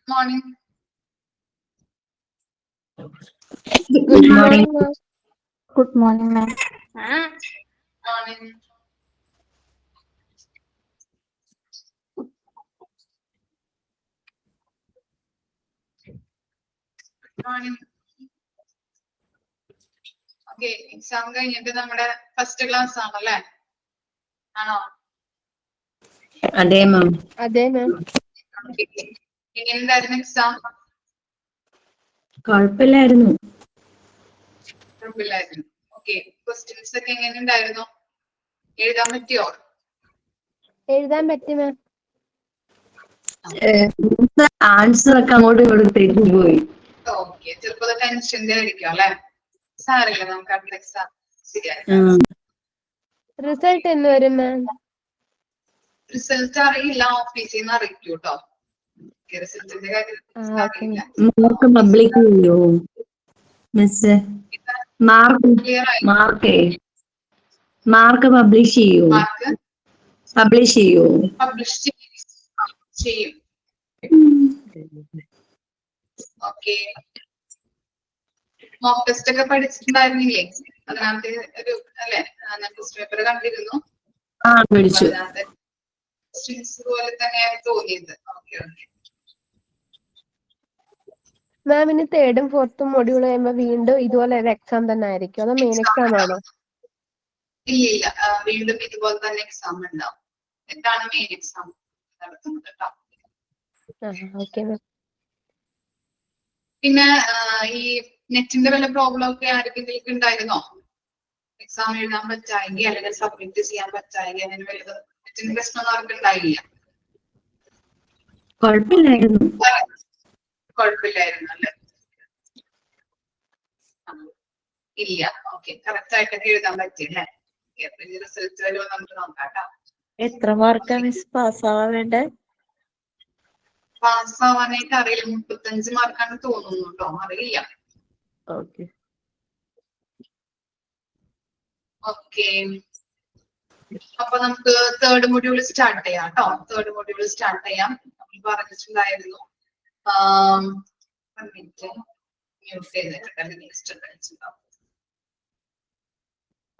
Morning. Good morning. Good morning, ma'am. Morning. Morning. Okay, exam കഴിഞ്ഞിട്ട് നമ്മുടെ first class ആണല്ലേ? ആണോ? അതെ മാം. അതെ മാം. എങ്ങനെയുണ്ടായിരുന്നു എക്സാം? കുഴപ്പമില്ലായിരുന്നു. കുഴപ്പമില്ലായിരുന്നു. ഓക്കെ, ക്വസ്റ്റ്യൻസ് ഒക്കെ എങ്ങനെയുണ്ടായിരുന്നു? എഴുതാൻ പറ്റിയോ? എഴുതാൻ പറ്റി മാം. ആൻസർ ഒക്കെ അങ്ങോട്ടും ഇങ്ങോട്ടും തെറ്റി പോയി. ഓക്കെ, ചിലപ്പോ ടെൻഷന്റെ ആയിരിക്കും അല്ലെ? സാരമില്ല, നമുക്ക് അടുത്ത എക്സാം ശരിയാക്കാം. റിസൾട്ട് എന്ന് വരും മാം? റിസൾട്ട് അറിയില്ല, ഓഫീസിൽ നിന്ന് അറിയിക്കും കേട്ടോ. റിസൾട്ടിന്റെ കാര്യം അറിയില്ല. മാർക്ക് പബ്ലിക് ചെയ്യോ മിസ്? മാർക്ക് പബ്ലിഷ് ചെയ്യോ? പബ്ലിഷ് ചെയ്യോ? പബ്ലിഷ് ചെയ്യും. ഓക്കെ, മോക്ക് ടെസ്റ്റ് ഒക്കെ പഠിച്ചിട്ടുണ്ടായിരുന്നില്ലേ? അതിനകത്ത് ഒരു അല്ലെ, ഞാൻ ടെസ്റ്റ് പേപ്പർ കണ്ടിരുന്നു. അതിനകത്ത് ക്വസ്റ്റ്യൻസ് പോലെ തന്നെയാണ് തോന്നിയത്. Okay okay. മാം ഇനി തേർഡും ഫോർത്തും മൊഡ്യൂൾ കഴിയുമ്പോൾ വീണ്ടും ഇതുപോലെ ഒരു എക്സാം തന്നെ ആയിരിക്കും, അതോ മെയിൻ എക്സാം ആണോ? ഇല്ല, വീണ്ടും ഇതുപോലെ തന്നെ എക്സാം ഉണ്ടാവും. എന്താണ് മെയിൻ എക്സാം നടത്തുന്നത് കേട്ടോ. Okay ma'am. പിന്നെ ഈ നെറ്റിന്റെ വല്ല പ്രോബ്ലം ഒക്കെ ആർക്കെങ്കിലും ഉണ്ടായിരുന്നോ? എക്സാം എഴുതാൻ പറ്റായെങ്കിൽ അല്ലെങ്കിൽ സബ്മിറ്റ് ചെയ്യാൻ പറ്റായെങ്കിൽ അങ്ങനെ വലുത് നെറ്റിന്റെ പ്രശ്നം ആർക്കും ഉണ്ടായില്ല? കുഴപ്പമില്ലായിരുന്നു. കുഴപ്പമില്ലായിരുന്നു അല്ലേ? ഇല്ല, ഓക്കെ, കറക്റ്റ് ആയിട്ടൊക്കെ എഴുതാൻ പറ്റിയല്ലേ? റിസൾട്ട് വരുമോ നമുക്ക് നോക്കാം കേട്ടോ. എത്ര മാർക്കാണ് മിസ് പാസ്സാവാൻ വേണ്ടേ? പാസ്സാവാനായിട്ട് അറിയില്ല, 35 മാർക്കാണ് തോന്നുന്നു കേട്ടോ, അറിയില്ല. ഓക്കെ ഓക്കെ, അപ്പൊ നമുക്ക് തേർഡ് മൊഡ്യൂൾ സ്റ്റാർട്ട് ചെയ്യാം കേട്ടോ. തേർഡ് മൊഡ്യൂൾ സ്റ്റാർട്ട് ചെയ്യാം. നമ്മൾ പറഞ്ഞിട്ടുണ്ടായിരുന്നു.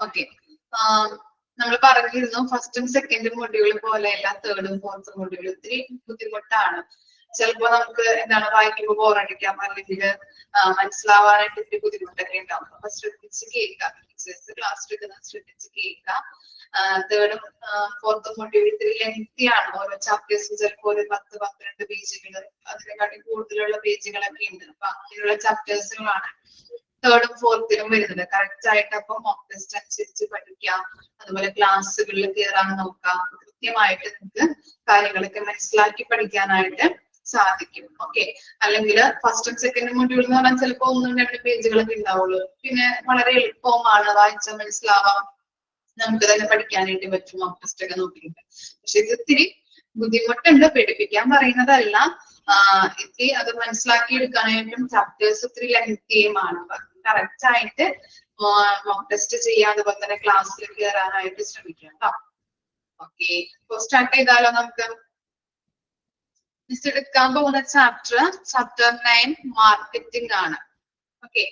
ഓക്കെ, നമ്മൾ പറഞ്ഞിരുന്നു ഫസ്റ്റും സെക്കൻഡും മൊഡ്യൂൾ പോലെയല്ല തേർഡും ഫോർത്തും മൊഡ്യൂൾ ഇത്തിരി ബുദ്ധിമുട്ടാണ്. ചിലപ്പോ നമുക്ക് എന്താണ് വായിക്കുമ്പോൾ ബോറടിക്കാം, അല്ലെങ്കിൽ മനസ്സിലാവാനായിട്ട് ഇത്തിരി ബുദ്ധിമുട്ടൊക്കെ ഉണ്ടാവും. അപ്പൊ ശ്രദ്ധിച്ച് കേൾക്കാം, ടീച്ചേഴ്സ് ക്ലാസ് എടുക്കുന്നത് ശ്രദ്ധിച്ച് കേൾക്കാം. തേർഡും ഫോർത്തും മൊഡ്യൂൾ ഇത്തിരി ലെങ്തി ആണ്. ഓരോ ചാപ്റ്റേഴ്സും ചിലപ്പോൾ ഒരു 10-12 പേജുകൾ, അതിനെക്കാട്ടി കൂടുതലുള്ള പേജുകളൊക്കെ ഉണ്ട്. അപ്പൊ അങ്ങനെയുള്ള ചാപ്റ്റേഴ്സുകളാണ് തേർഡും ഫോർത്തിലും വരുന്നത്. കറക്റ്റ് ആയിട്ട് അപ്പൊ മോക്ക് ടെസ്റ്റ് അനുസരിച്ച് പഠിക്കാം, അതുപോലെ ക്ലാസ്സുകളിൽ കയറാൻ നോക്കാം. കൃത്യമായിട്ട് നിങ്ങൾക്ക് കാര്യങ്ങളൊക്കെ മനസ്സിലാക്കി പഠിക്കാനായിട്ട് സാധിക്കും. ഓക്കെ, അല്ലെങ്കിൽ ഫസ്റ്റും സെക്കൻഡും മൊഡ്യൂൾ എന്ന് പറഞ്ഞാൽ ചിലപ്പോൾ 1-2 പേജുകളൊക്കെ ഉണ്ടാവുള്ളൂ. പിന്നെ വളരെ എളുപ്പമാണ്, വായിച്ചാൽ മനസ്സിലാവാം, നമുക്ക് തന്നെ പഠിക്കാനായിട്ട് പറ്റും മോക്ക് ടെസ്റ്റ് ഒക്കെ നോക്കിയിട്ട്. പക്ഷെ ഇത് ഇത്തിരി ബുദ്ധിമുട്ടുണ്ട്, പഠിപ്പിക്കാൻ പറയുന്നതല്ല. ഇത്തിരി അത് മനസ്സിലാക്കി എടുക്കാനായിട്ടും ചാപ്റ്റേഴ്സ് ഇത്തിരി ലെങ്തിയുമാണ്. കറക്റ്റ് ആയിട്ട് മോക്ക് ടെസ്റ്റ് ചെയ്യാൻ, അതുപോലെ തന്നെ ക്ലാസ്സിൽ കയറാനായിട്ട് ശ്രമിക്കാം കേട്ടോ. ഓക്കെ, ഇപ്പൊ സ്റ്റാർട്ട് ചെയ്താലോ നമുക്ക്? മിസ് എടുക്കാൻ പോകുന്ന ചാപ്റ്റർ 9 മാർക്കറ്റിംഗ് ആണ്. ഓക്കെ,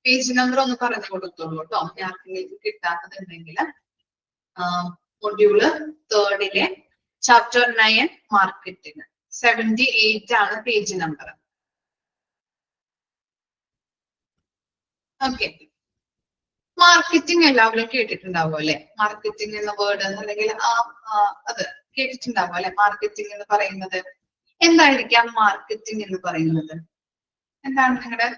പേജ് നമ്പർ ഒന്ന് പറഞ്ഞു കൊടുത്തോളൂ കേട്ടോ, ആർക്കെങ്കിലും കിട്ടാത്തതുണ്ടെങ്കിൽ. മൊഡ്യൂള് 3 ചാപ്റ്റർ 9 മാർക്കറ്റിംഗ് 78 ആണ് പേജ് നമ്പർ. ഓക്കെ, മാർക്കറ്റിംഗ് എല്ലാവരും കേട്ടിട്ടുണ്ടാവും അല്ലെ? മാർക്കറ്റിംഗ് എന്ന വേർഡ് അല്ലെങ്കിൽ അത് കേട്ടിട്ടുണ്ടാവും അല്ലെ? മാർക്കറ്റിംഗ് എന്ന് പറയുന്നത് എന്തായിരിക്കാം? മാർക്കറ്റിംഗ് എന്ന് പറയുന്നത് എന്താണ്?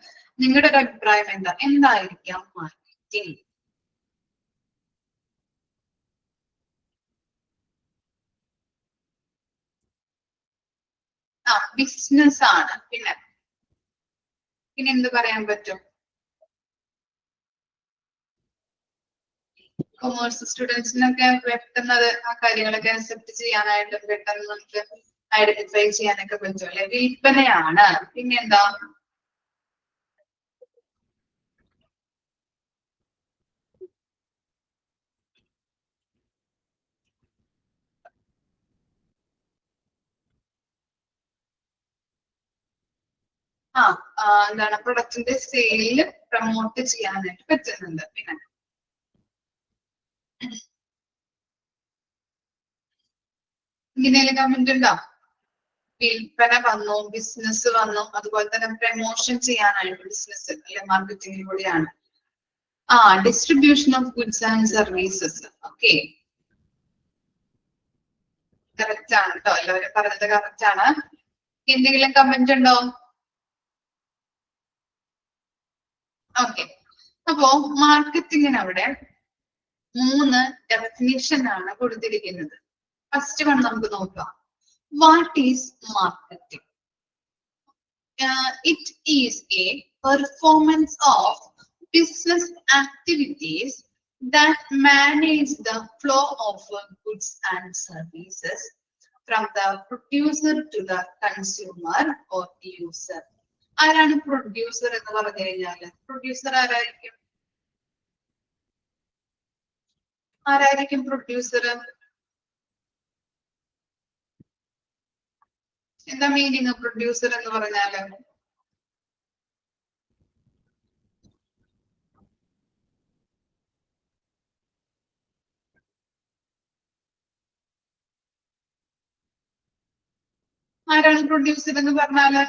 നിങ്ങളുടെ ഒരു അഭിപ്രായം എന്തായിരിക്കാം മാർക്കറ്റിംഗ്? ബിസിനസ് ആണ്. പിന്നെ എന്ത് പറയാൻ പറ്റും? കൊമേഴ്സ് സ്റ്റുഡൻസിനൊക്കെ പെട്ടെന്ന് ആ കാര്യങ്ങളൊക്കെ അക്സെപ്റ്റ് ചെയ്യാനായിട്ട് പെട്ടെന്ന് നമുക്ക് ഐഡന്റിഫൈ ചെയ്യാനൊക്കെ പറ്റും അല്ലെ? വിൽപ്പനയാണ്. പിന്നെന്താ? എന്താണ്? പ്രൊഡക്റ്റിന്റെ സെയില് പ്രൊമോട്ട് ചെയ്യാനായിട്ട് പറ്റുന്നുണ്ട്. പിന്നെ ഇങ്ങനെയുള്ള കമന്റ് ഉണ്ടോ? വിൽപ്പന വന്നു, ബിസിനസ് വന്നു, അതുപോലെ തന്നെ പ്രമോഷൻ ചെയ്യാനായിട്ട് ബിസിനസ് അല്ലെ മാർക്കറ്റിംഗിലൂടെയാണ്. Distribution of goods and services. Okay, correct ആണ് കേട്ടോ, എല്ലാവരും പറഞ്ഞത് കറക്റ്റ് ആണ്. എന്തെങ്കിലും കമന്റ് ഉണ്ടോ? ഓക്കെ, അപ്പോ മാർക്കറ്റിംഗിന് അവിടെ 3 ഡെഫിനിഷൻ ആണ് കൊടുത്തിരിക്കുന്നത്. ഫസ്റ്റ് വൺ നമുക്ക് നോക്കാം. What is marketing? It is a performance of business activities that manage the flow of goods and services from the producer to the consumer or user. ആരാണ് producer എന്ന് പറഞ്ഞു കഴിഞ്ഞാല്? പ്രൊഡ്യൂസർ ആരായിരിക്കും producer? എന്താ meaning producer എന്ന് പറഞ്ഞാല്? ആരാണ് producer എന്ന് പറഞ്ഞാല്?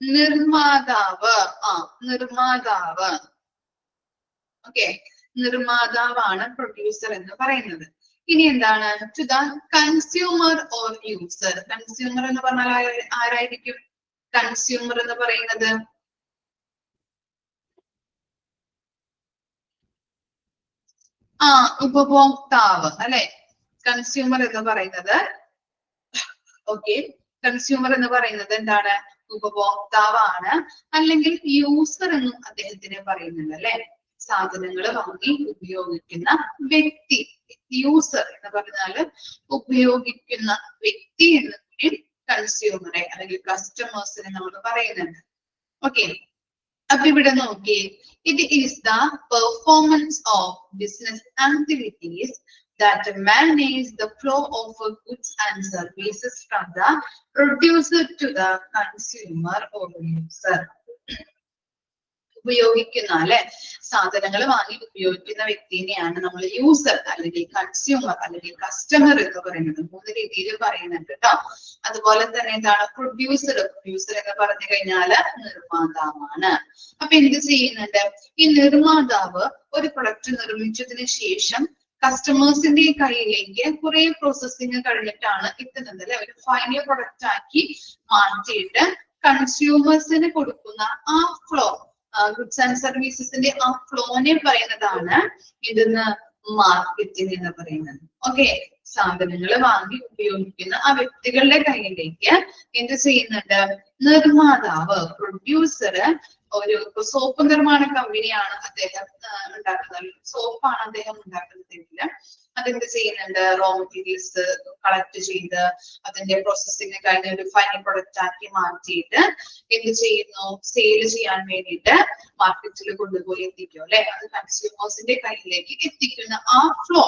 നിർമ്മാതാവ്. നിർമ്മാതാവ്. ഓക്കെ, നിർമ്മാതാവാണ് പ്രൊഡ്യൂസർ എന്ന് പറയുന്നത്. ഇനി എന്താണ്? To the consumer or user. Consumer എന്ന് പറഞ്ഞാൽ ആരായിരിക്കും കൺസ്യൂമർ എന്ന് പറയുന്നത്? ഉപഭോക്താവ് അല്ലെ? കൺസ്യൂമർ എന്ന് പറയുന്നത്. ഓക്കെ, കൺസ്യൂമർ എന്ന് പറയുന്നത് എന്താണ്? ഉപഭോക്താവാണ്, അല്ലെങ്കിൽ യൂസർ എന്നും അദ്ദേഹത്തിനെ പറയുന്നുണ്ട് അല്ലെ? സാധനങ്ങൾ വാങ്ങി ഉപയോഗിക്കുന്ന വ്യക്തി. യൂസർ എന്ന് പറഞ്ഞാല് ഉപയോഗിക്കുന്ന വ്യക്തി എന്ന് കൂടി കൺസ്യൂമറെ അല്ലെങ്കിൽ കസ്റ്റമേഴ്സിനെ നമ്മൾ പറയുന്നുണ്ട്. ഓക്കെ, അപ്പൊ ഇവിടെ നോക്കി, it is the performance of business activities that manage the flow of goods and services from the producer to the consumer or user. ഉപയോഗിക്കുന്ന അല്ലെ, സാധനങ്ങൾ വാങ്ങി ഉപയോഗിക്കുന്ന വ്യക്തിനെയാണ് നമ്മൾ യൂസർ അല്ലെങ്കിൽ കൺസ്യൂമർ അല്ലെങ്കിൽ കസ്റ്റമർ എന്ന് പറയുന്നത്. 3 രീതിയിൽ പറയുന്നുണ്ട് കേട്ടോ. അതുപോലെ തന്നെ എന്താണ് പ്രൊഡ്യൂസർ? പ്രൊഡ്യൂസർ എന്ന് പറഞ്ഞു കഴിഞ്ഞാല് നിർമ്മാതാവാണ്. അപ്പൊ എന്ത് ചെയ്യുന്നുണ്ട്? ഈ നിർമ്മാതാവ് ഒരു പ്രൊഡക്റ്റ് നിർമ്മിച്ചതിന് ശേഷം കസ്റ്റമേഴ്സിന്റെ കയ്യിലേക്ക് കുറെ പ്രോസസ്സിങ് കഴിഞ്ഞിട്ടാണ് എത്തുന്നത് അല്ലെ? ഒരു ഫൈനൽ പ്രൊഡക്റ്റ് ആക്കി മാറ്റിയിട്ട് കൺസ്യൂമേഴ്സിന് കൊടുക്കുന്ന ആ ഫ്ലോ, ഗുഡ്സ് ആൻഡ് സർവീസസിന്റെ ആ ഫ്ലോനെ പറയുന്നതാണ് ഇതെന്ന് മാർക്കറ്റിംഗ് എന്ന് പറയുന്നത്. ഓക്കെ, സാധനങ്ങൾ വാങ്ങി ഉപയോഗിക്കുന്ന ആ വ്യക്തികളുടെ കയ്യിലേക്ക് എന്ത് ചെയ്യുന്നുണ്ട്? നിർമ്മാതാവ്, പ്രൊഡ്യൂസർ. ഒരു സോപ്പ് നിർമ്മാണ കമ്പനിയാണ് അദ്ദേഹം ഉണ്ടാക്കുന്നത്, സോപ്പാണ് അദ്ദേഹം ഉണ്ടാക്കുന്നതെങ്കിൽ അതെന്ത് ചെയ്യുന്നുണ്ട്? റോ മെറ്റീരിയൽസ് കളക്ട് ചെയ്ത് അതിന്റെ പ്രോസസ്സിംഗ് കഴിഞ്ഞ ഒരു ഫൈനൽ പ്രൊഡക്റ്റ് ആക്കി മാറ്റിയിട്ട് എന്ത് ചെയ്യുന്നു? സെയിൽ ചെയ്യാൻ വേണ്ടിയിട്ട് മാർക്കറ്റിൽ കൊണ്ടുപോയി എത്തിക്കും അല്ലെ? അത് കൺസ്യൂമേഴ്സിന്റെ കയ്യിലേക്ക് എത്തിക്കുന്ന ആ ഫ്ലോ.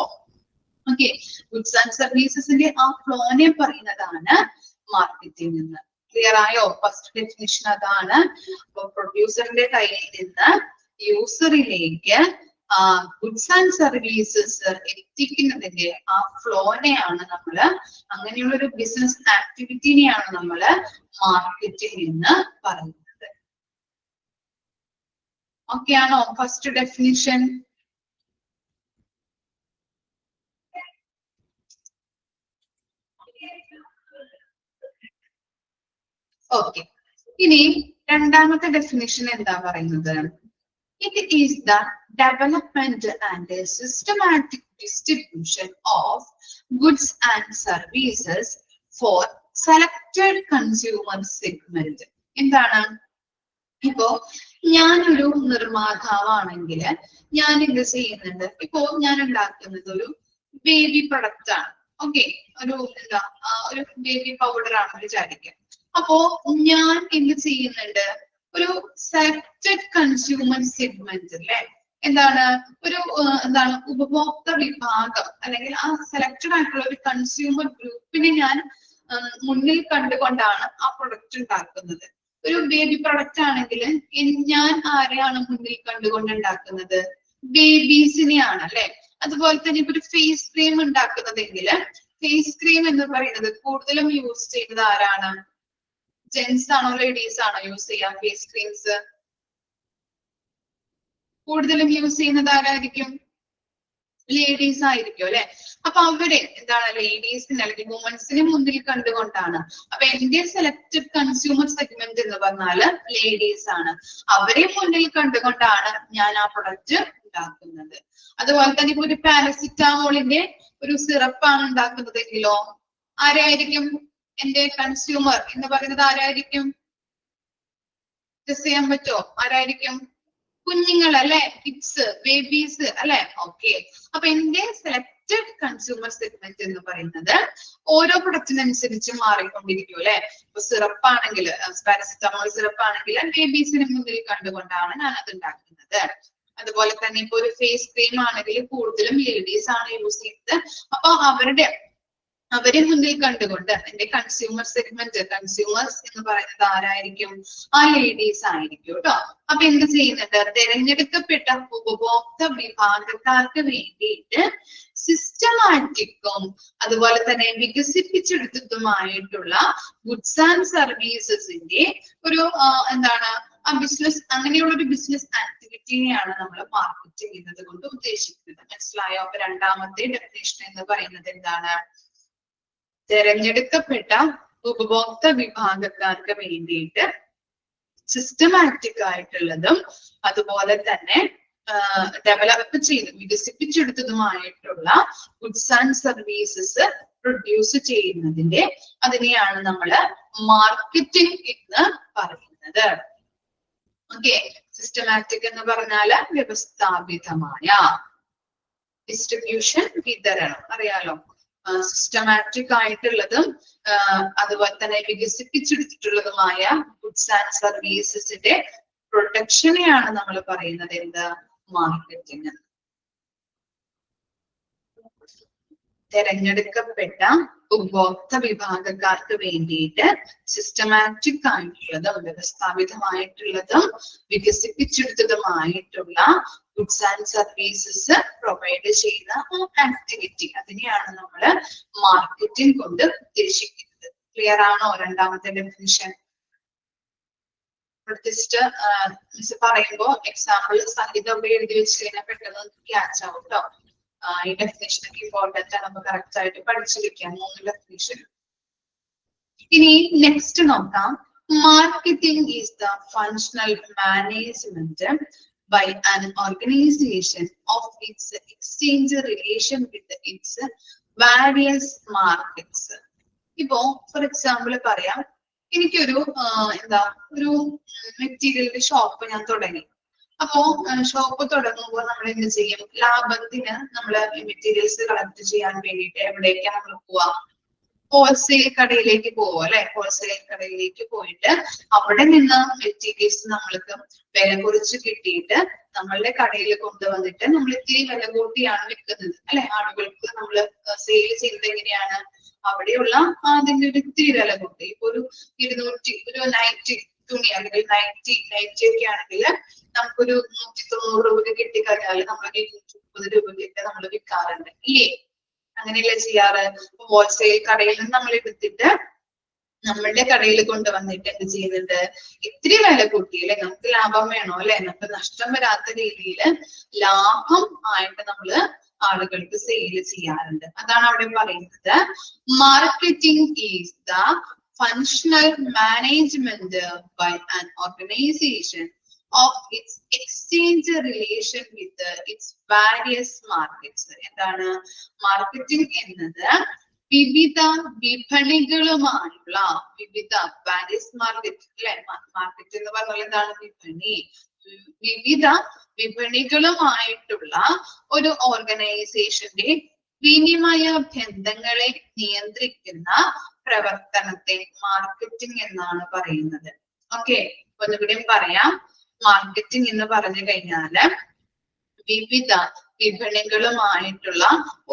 ഓക്കെ, ഗുഡ്സ് ആൻഡ് സർവീസസിന്റെ ആ ഫ്ലോനെ പറയുന്നതാണ് മാർക്കറ്റിംഗ് എന്ന്. ക്ലിയർ ആയോ? ഫസ്റ്റ് ഡെഫിനിഷൻ അതാണ്. അപ്പൊ പ്രൊഡ്യൂസറിന്റെ കയ്യിൽ നിന്ന് യൂസറിലേക്ക് ഗുഡ്സ് ആൻഡ് സർവീസസ് എത്തിക്കുന്നതിന്റെ ആ ഫ്ലോനെയാണ് നമ്മള്, അങ്ങനെയുള്ള ഒരു ബിസിനസ് ആക്ടിവിറ്റിനെയാണ് നമ്മള് മാർക്കറ്റിംഗ് എന്ന് പറയുന്നത്. ഓക്കെ ആണോ ഫസ്റ്റ് ഡെഫിനിഷൻ? ഓക്കെ, ഇനി രണ്ടാമത്തെ ഡെഫിനിഷൻ എന്താ പറയുന്നത്? It is the development and a systematic distribution of goods and services for selected consumer segment. എന്താണ്? ഇപ്പോ ഞാനൊരു നിർമ്മാതാവാണെങ്കിൽ ഞാൻ എന്ത് ചെയ്യുന്നുണ്ട്? ഇപ്പോ ഞാൻ ഉണ്ടാക്കുന്നത് ഒരു ബേബി പ്രൊഡക്റ്റ് ആണ്. ഓക്കെ, ഒരു ഒരു ബേബി പൗഡർ ആണെന്ന് വിചാരിക്കാം. അപ്പോ ഞാൻ എന്ത് ചെയ്യുന്നുണ്ട്? ഒരു സെലക്ടഡ് കൺസ്യൂമർ സെഗ്മെന്റ് അല്ലെ, എന്താണ് ഒരു ഉപഭോക്തൃ വിഭാഗം അല്ലെങ്കിൽ ആ സെലക്ടഡ് ആയിട്ടുള്ള ഒരു കൺസ്യൂമർ ഗ്രൂപ്പിനെ ഞാൻ മുന്നിൽ കണ്ടുകൊണ്ടാണ് ആ പ്രൊഡക്റ്റ് ഉണ്ടാക്കുന്നത്. ഒരു ബേബി പ്രൊഡക്റ്റ് ആണെങ്കിൽ ഞാൻ ആരെയാണ് മുന്നിൽ കണ്ടുകൊണ്ട് ഉണ്ടാക്കുന്നത്? ബേബീസിനെയാണ് അല്ലെ. അതുപോലെ തന്നെ ഇപ്പൊ ഒരു ഫേസ് ക്രീം ഉണ്ടാക്കുന്നതെങ്കിൽ ഫേസ് ക്രീം എന്ന് പറയുന്നത് കൂടുതലും യൂസ് ചെയ്യുന്നത് ആരാണ്? ജെന്റ്സ് ആണോ ലേഡീസ് ആണോ യൂസ് ചെയ്യാം ഫേസ് ക്രീംസ്? കൂടുതലും യൂസ് ചെയ്യുന്നത് ആരായിരിക്കും? ലേഡീസ് ആയിരിക്കും അല്ലെ. അപ്പൊ അവരെ ലേഡീസിന് അല്ലെങ്കിൽ വുമൻസിനെ മുന്നിൽ കണ്ടുകൊണ്ടാണ്. അപ്പൊ എന്റെ സെലക്ടഡ് കൺസ്യൂമർ സെഗ്മെന്റ് എന്ന് പറഞ്ഞാല് ലേഡീസ് ആണ്. അവരെ മുന്നിൽ കണ്ടുകൊണ്ടാണ് ഞാൻ ആ പ്രൊഡക്റ്റ് ഉണ്ടാക്കുന്നത്. അതുപോലെ തന്നെ ഇപ്പൊ ഒരു പാരസിറ്റാമോളിന്റെ ഒരു സിറപ്പാണ് ഉണ്ടാക്കുന്നതെങ്കിലോ ആരായിരിക്കും എന്റെ കൺസ്യൂമർ എന്ന് പറയുന്നത്? ആരായിരിക്കും? ഗസ് ചെയ്യാൻ പറ്റോ? ആരായിരിക്കും? കുഞ്ഞുങ്ങൾ അല്ലെ, കിഡ്സ്, ബേബീസ് അല്ലെ. ഓക്കെ, അപ്പൊ എന്റെ സെലക്ടഡ് കൺസ്യൂമർ സെഗ്മെന്റ് എന്ന് പറയുന്നത് ഓരോ പ്രൊഡക്റ്റിനനുസരിച്ച് മാറിക്കൊണ്ടിരിക്കും അല്ലെ. ഇപ്പൊ സിറപ്പ് ആണെങ്കിൽ, പാരസിറ്റമോൾ സിറപ്പ് ആണെങ്കിൽ ബേബീസിന് മുന്നിൽ കണ്ടുകൊണ്ടാണ് ഞാൻ അത് ഉണ്ടാക്കുന്നത്. അതുപോലെ തന്നെ ഇപ്പൊ ഒരു ഫേസ് ക്രീം ആണെങ്കിൽ കൂടുതലും ലേഡീസ് ആണ് യൂസ് ചെയ്യുന്നത്. അപ്പൊ അവരെ മുന്നിൽ കണ്ടുകൊണ്ട് എന്റെ കൺസ്യൂമർ സെഗ്മെന്റ്, കൺസ്യൂമേഴ്സ് എന്ന് പറയുന്നത് ആരായിരിക്കും? ആ ലേഡീസ് ആയിരിക്കും കേട്ടോ. അപ്പൊ എന്ത് ചെയ്യുന്നുണ്ട്? തിരഞ്ഞെടുക്കപ്പെട്ട ഉപഭോക്തൃ വിഭാഗക്കാർക്ക് വേണ്ടിയിട്ട് സിസ്റ്റമാറ്റിക്കും അതുപോലെ തന്നെ വികസിപ്പിച്ചെടുത്തതുമായിട്ടുള്ള ഗുഡ്സ് ആൻഡ് സർവീസസിന്റെ ഒരു ആ ബിസിനസ്, അങ്ങനെയുള്ള ഒരു ബിസിനസ് ആക്ടിവിറ്റിനെയാണ് നമ്മൾ മാർക്കറ്റിംഗ് ചെയ്യുന്നത് കൊണ്ട് ഉദ്ദേശിക്കുന്നത്. മനസ്സിലായോ? അപ്പൊ രണ്ടാമത്തെ ഡെഫിനേഷൻ എന്ന് പറയുന്നത് എന്താണ്? തിരഞ്ഞെടുക്കപ്പെട്ട ഉപഭോക്തൃ വിഭാഗക്കാർക്ക് വേണ്ടിയിട്ട് സിസ്റ്റമാറ്റിക് ആയിട്ടുള്ളതും അതുപോലെ തന്നെ ഡെവലപ്പ് ചെയ്ത് വികസിപ്പിച്ചെടുത്തതുമായിട്ടുള്ള ഗുഡ്സ് ആൻഡ് സർവീസസ് പ്രൊഡ്യൂസ് ചെയ്യുന്നതിന്റെ അതിനെയാണ് നമ്മള് മാർക്കറ്റിംഗ് എന്ന് പറയുന്നത്. ഓക്കെ, സിസ്റ്റമാറ്റിക് എന്ന് പറഞ്ഞാല് വ്യവസ്ഥാപിതമായ, ഡിസ്ട്രിബ്യൂഷൻ വിതരണം അറിയാലോ. സിസ്റ്റമാറ്റിക് ആയിട്ടുള്ളതും അതുപോലെ തന്നെ വികസിപ്പിച്ചെടുത്തിട്ടുള്ളതുമായ ഗുഡ്സ് ആൻഡ് സർവീസസിന്റെ പ്രൊഡക്ഷനെയാണ് നമ്മൾ പറയുന്നത് എന്ത്? മാർക്കറ്റിംഗ്. തിരഞ്ഞെടുക്കപ്പെട്ട ഉപഭോക്തൃ വിഭാഗക്കാർക്ക് വേണ്ടിയിട്ട് സിസ്റ്റമാറ്റിക് ആയിട്ടുള്ളതും വ്യവസ്ഥാപിതമായിട്ടുള്ളതും വികസിപ്പിച്ചെടുത്തതുമായിട്ടുള്ള ഗുഡ്സ് ആൻഡ് സർവീസസ് പ്രൊവൈഡ് ചെയ്യുന്ന ആക്ടിവിറ്റി, അതിനെയാണ് നമ്മൾ മാർക്കറ്റിംഗ് കൊണ്ട് ഉദ്ദേശിക്കുന്നത്. ക്ലിയർ ആണോ രണ്ടാമത്തെ ഡെഫിനിഷൻ? ജസ്റ്റ് മിസ് പറയുമ്പോ എക്സാമ്പിൾ സംഗീതം എഴുതി വെച്ച് കഴിഞ്ഞാൽ പെട്ടെന്ന് ക്യാച്ച് ആവും കേട്ടോ. ഈ ഡെഫിനേഷനൊക്കെ ഇമ്പോർട്ടന്റ് ആണ്, നമുക്ക് കറക്റ്റ് ആയിട്ട് പഠിച്ചു വെക്കാം 3 ഡെഫിനേഷൻ. ഇനി നെക്സ്റ്റ് നോക്കാം. Marketing is the functional management by an organization of its exchange relation with its various markets. ഇപ്പോ ഫോർ എക്സാമ്പിൾ പറയാം, എനിക്കൊരു ഒരു മെറ്റീരിയലിന്റെ ഷോപ്പ് ഞാൻ തുടങ്ങി. അപ്പോ ഷോപ്പ് തുടങ്ങുമ്പോൾ നമ്മൾ എന്ത് ചെയ്യും? ലാഭത്തിന് നമ്മള് മെറ്റീരിയൽസ് കളക്ട് ചെയ്യാൻ വേണ്ടിയിട്ട് എവിടേക്കാണ് നമ്മൾ പോവാ? ഹോൾസെയിൽ കടയിലേക്ക് പോവും അല്ലെ. ഹോൾസെയിൽ കടയിലേക്ക് പോയിട്ട് അവിടെ നിന്ന് മെറ്റീരിയൽസ് നമ്മൾക്ക് വില കുറച്ച് കിട്ടിയിട്ട് നമ്മളുടെ കടയിൽ കൊണ്ടുവന്നിട്ട് നമ്മൾ ഇത്തിരി വില കൂട്ടിയാണ് വിൽക്കുന്നത് അല്ലെ. ആളുകൾക്ക് നമ്മൾ സെയിൽ ചെയ്യുന്നത് എങ്ങനെയാണ്? അവിടെയുള്ള അതിന്റെ ഒരു ഇത്തിരി വില കൂട്ടി. ഇപ്പൊ ഒരു 200 ഒരു നൈറ്റി തുണി അല്ലെങ്കിൽ നൈറ്റി ഒക്കെ ആണെങ്കിൽ നമുക്കൊരു 190 രൂപ കിട്ടിക്കഴിഞ്ഞാൽ നമ്മളൊരു 230 രൂപയ്ക്കൊക്കെ നമ്മൾ വിൽക്കാറുണ്ട് ഇല്ലേ? അങ്ങനെയല്ലേ ചെയ്യാറ്? ഹോൾസെയിൽ കടയിൽ നിന്ന് നമ്മൾ എടുത്തിട്ട് നമ്മളുടെ കടയിൽ കൊണ്ടുവന്നിട്ട് എന്ത് ചെയ്യുന്നുണ്ട്? ഇത്തിരി വില കൂട്ടി അല്ലെ? നമുക്ക് ലാഭം വേണോ അല്ലെ? നമുക്ക് നഷ്ടം വരാത്ത രീതിയിൽ ലാഭം ആയിട്ട് നമ്മള് ആളുകൾക്ക് സെയിൽ ചെയ്യാറുണ്ട്. അതാണ് അവിടെ പറയുന്നത്. Marketing is the functional management by an organization of its exchange relation with its various markets. എന്താണ് മാർക്കറ്റിംഗ് എന്നത്? വിവിധ വിപണികളുമായുള്ള വിവിധ വാരിയസ് മാർക്കറ്റ് അല്ലെ? മാർക്കറ്റ് എന്ന് പറഞ്ഞാൽ എന്താണ്? വിപണി. വിവിധ വിപണികളുമായിട്ടുള്ള ഒരു ഓർഗനൈസേഷന്റെ വിനിമയ ബന്ധങ്ങളെ നിയന്ത്രിക്കുന്ന പ്രവർത്തനത്തെ മാർക്കറ്റിംഗ് എന്നാണ് പറയുന്നത്. ഓക്കെ, ഒന്നുകൂടിയും പറയാം. മാർക്കറ്റിംഗ് എന്ന് പറഞ്ഞു കഴിഞ്ഞാല് വിവിധ വിപണികളുമായിട്ടുള്ള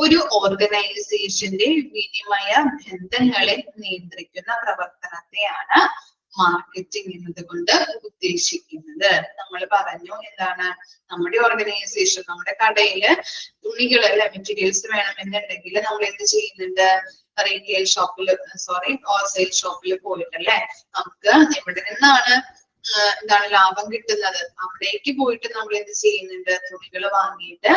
ഒരു ഓർഗനൈസേഷന്റെ വിനിമയ ബന്ധങ്ങളെ നിയന്ത്രിക്കുന്ന പ്രവർത്തനത്തെയാണ് മാർക്കറ്റിംഗ് എന്നതുകൊണ്ട് ഉദ്ദേശിക്കുന്നത്. നമ്മൾ പറഞ്ഞു എന്താണ്? നമ്മുടെ ഓർഗനൈസേഷൻ, നമ്മുടെ കടയില് തുണികൾ അല്ലെ മെറ്റീരിയൽസ് വേണമെന്നുണ്ടെങ്കിൽ നമ്മൾ എന്ത് ചെയ്യുന്നുണ്ട്? റീറ്റെയിൽ ഷോപ്പില് ഹോൾസെയിൽ ഷോപ്പിൽ പോയിട്ടല്ലേ നമുക്ക് എവിടെ നിന്നാണ് എന്താണ് ലാഭം കിട്ടുന്നത് അവിടേക്ക് പോയിട്ട് നമ്മൾ എന്ത് ചെയ്യുന്നുണ്ട്? തുണികൾ വാങ്ങിയിട്ട്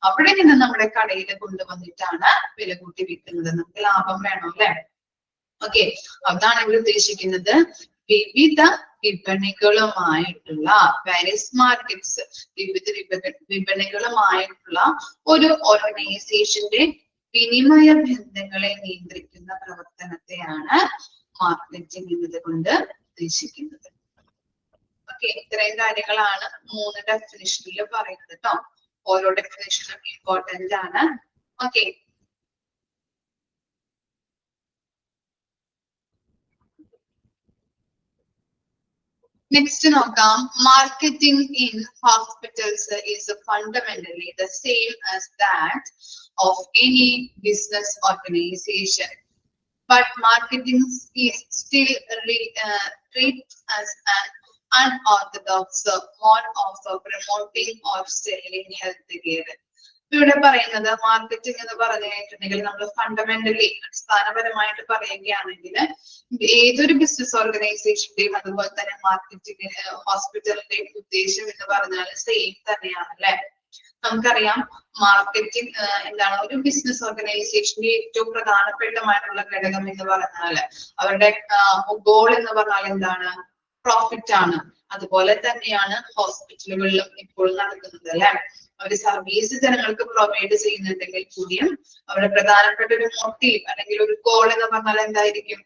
അവിടെ നിന്ന് നമ്മുടെ കടയിൽ കൊണ്ടുവന്നിട്ടാണ് വില കൂട്ടി വിൽക്കുന്നത്. നമുക്ക് ലാഭം വേണം അല്ലെ? ഓക്കെ, അതാണ് ഇവിടെ ഉദ്ദേശിക്കുന്നത്. വിവിധ വിപണികളുമായിട്ടുള്ള വാരിയസ് മാർക്കറ്റ്സ്, വിവിധ വിപണികളുമായിട്ടുള്ള ഒരു ഓർഗനൈസേഷന്റെ വിനിമയ ബന്ധങ്ങളെ നിയന്ത്രിക്കുന്ന പ്രവർത്തനത്തെയാണ് മാർക്കറ്റിംഗ് എന്നത് കൊണ്ട് ഉദ്ദേശിക്കുന്നത്. ഓക്കെ, ഇത്രയും കാര്യങ്ങളാണ് 3 ഡെഫിനിഷനിൽ പറയുന്നത് കേട്ടോ. ഓരോ ഡെഫിനിഷനും ഇമ്പോർട്ടന്റ് ആണ്. ഓക്കെ, നെക്സ്റ്റ് നോക്കാം. Marketing in hospitals is fundamentally the same as that of any business organisation, but marketing is still treated as an unorthodox mode of promoting or selling health care. ഇവിടെ പറയുന്നത് marketing എന്ന് പറഞ്ഞു കഴിഞ്ഞിട്ടുണ്ടെങ്കിൽ നമ്മൾ fundamentally അടിസ്ഥാനപരമായിട്ട് പറയുകയാണെങ്കിൽ ഏതൊരു ബിസിനസ് ഓർഗനൈസേഷന്റെയും അതുപോലെ തന്നെ മാർക്കറ്റിംഗ് ഹോസ്പിറ്റലിന്റെയും ഉദ്ദേശം എന്ന് പറഞ്ഞാൽ സെയിം തന്നെയാണ് അല്ലെ? നമുക്കറിയാം മാർക്കറ്റിംഗ് എന്താണ്? ഒരു ബിസിനസ് ഓർഗനൈസേഷന്റെ ഏറ്റവും പ്രധാനപ്പെട്ടമായിട്ടുള്ള ഘടകം എന്ന് പറഞ്ഞാൽ അവരുടെ ഗോൾ എന്ന് പറഞ്ഞാൽ എന്താണ്? പ്രോഫിറ്റ് ആണ്. അതുപോലെ തന്നെയാണ് ഹോസ്പിറ്റലുകളിലും ഇപ്പോൾ നടക്കുന്നത് അല്ലെ? അവര് സർവീസ് ജനങ്ങൾക്ക് പ്രൊവൈഡ് ചെയ്യുന്നുണ്ടെങ്കിൽ കൂടിയും അവരുടെ പ്രധാനപ്പെട്ട ഒരു മോട്ടീവ് അല്ലെങ്കിൽ ഒരു ഗോൾ എന്ന് പറഞ്ഞാൽ എന്തായിരിക്കും?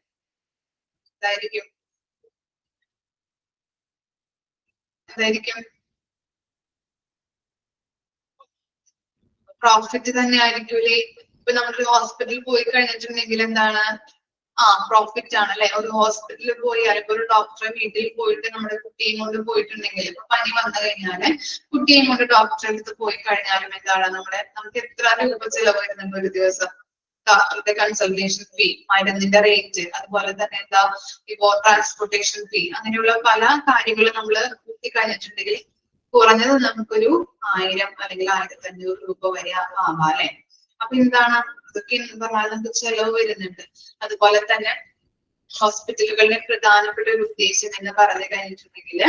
പ്രോഫിറ്റ് തന്നെ ആയിരിക്കൂലേ? ഇപ്പൊ നമ്മളൊരു ഹോസ്പിറ്റലിൽ പോയി കഴിഞ്ഞിട്ടുണ്ടെങ്കിൽ എന്താണ്? പ്രോഫിറ്റ് ആണ് അല്ലെ? ഒരു ഹോസ്പിറ്റലിൽ പോയി അല്ലെങ്കിൽ ഒരു ഡോക്ടറെ വീട്ടിൽ പോയിട്ട് നമ്മുടെ കുട്ടിയും കൊണ്ട് പോയിട്ടുണ്ടെങ്കിൽ ഇപ്പൊ പനി വന്നു കഴിഞ്ഞാല് കുട്ടിയും കൊണ്ട് ഡോക്ടറെ അടുത്ത് പോയി കഴിഞ്ഞാലും എന്താണ്? നമുക്ക് എത്ര രൂപ ചെലവ് വരുന്നുണ്ട് ഒരു ദിവസം? ഡോക്ടറുടെ കൺസൾട്ടേഷൻ ഫീ, മരുന്നിന്റെ റേറ്റ്, അതുപോലെ തന്നെ എന്താ ഇപ്പോ ട്രാൻസ്പോർട്ടേഷൻ ഫീ, അങ്ങനെയുള്ള പല കാര്യങ്ങളും നമ്മൾ കൂട്ടി കഴിഞ്ഞിട്ടുണ്ടെങ്കിൽ കുറഞ്ഞത് നമുക്കൊരു 1000 അല്ലെങ്കിൽ 1500 രൂപ വരെ ആവാം അല്ലെ? അപ്പൊ എന്താണ്? അതൊക്കെ എന്ന് പറഞ്ഞാൽ നമുക്ക് ചെലവ് വരുന്നുണ്ട്. അതുപോലെ തന്നെ ഹോസ്പിറ്റലുകളുടെ പ്രധാനപ്പെട്ട ഒരു ഉദ്ദേശം എന്ന് പറഞ്ഞു കഴിഞ്ഞിട്ടുണ്ടെങ്കിൽ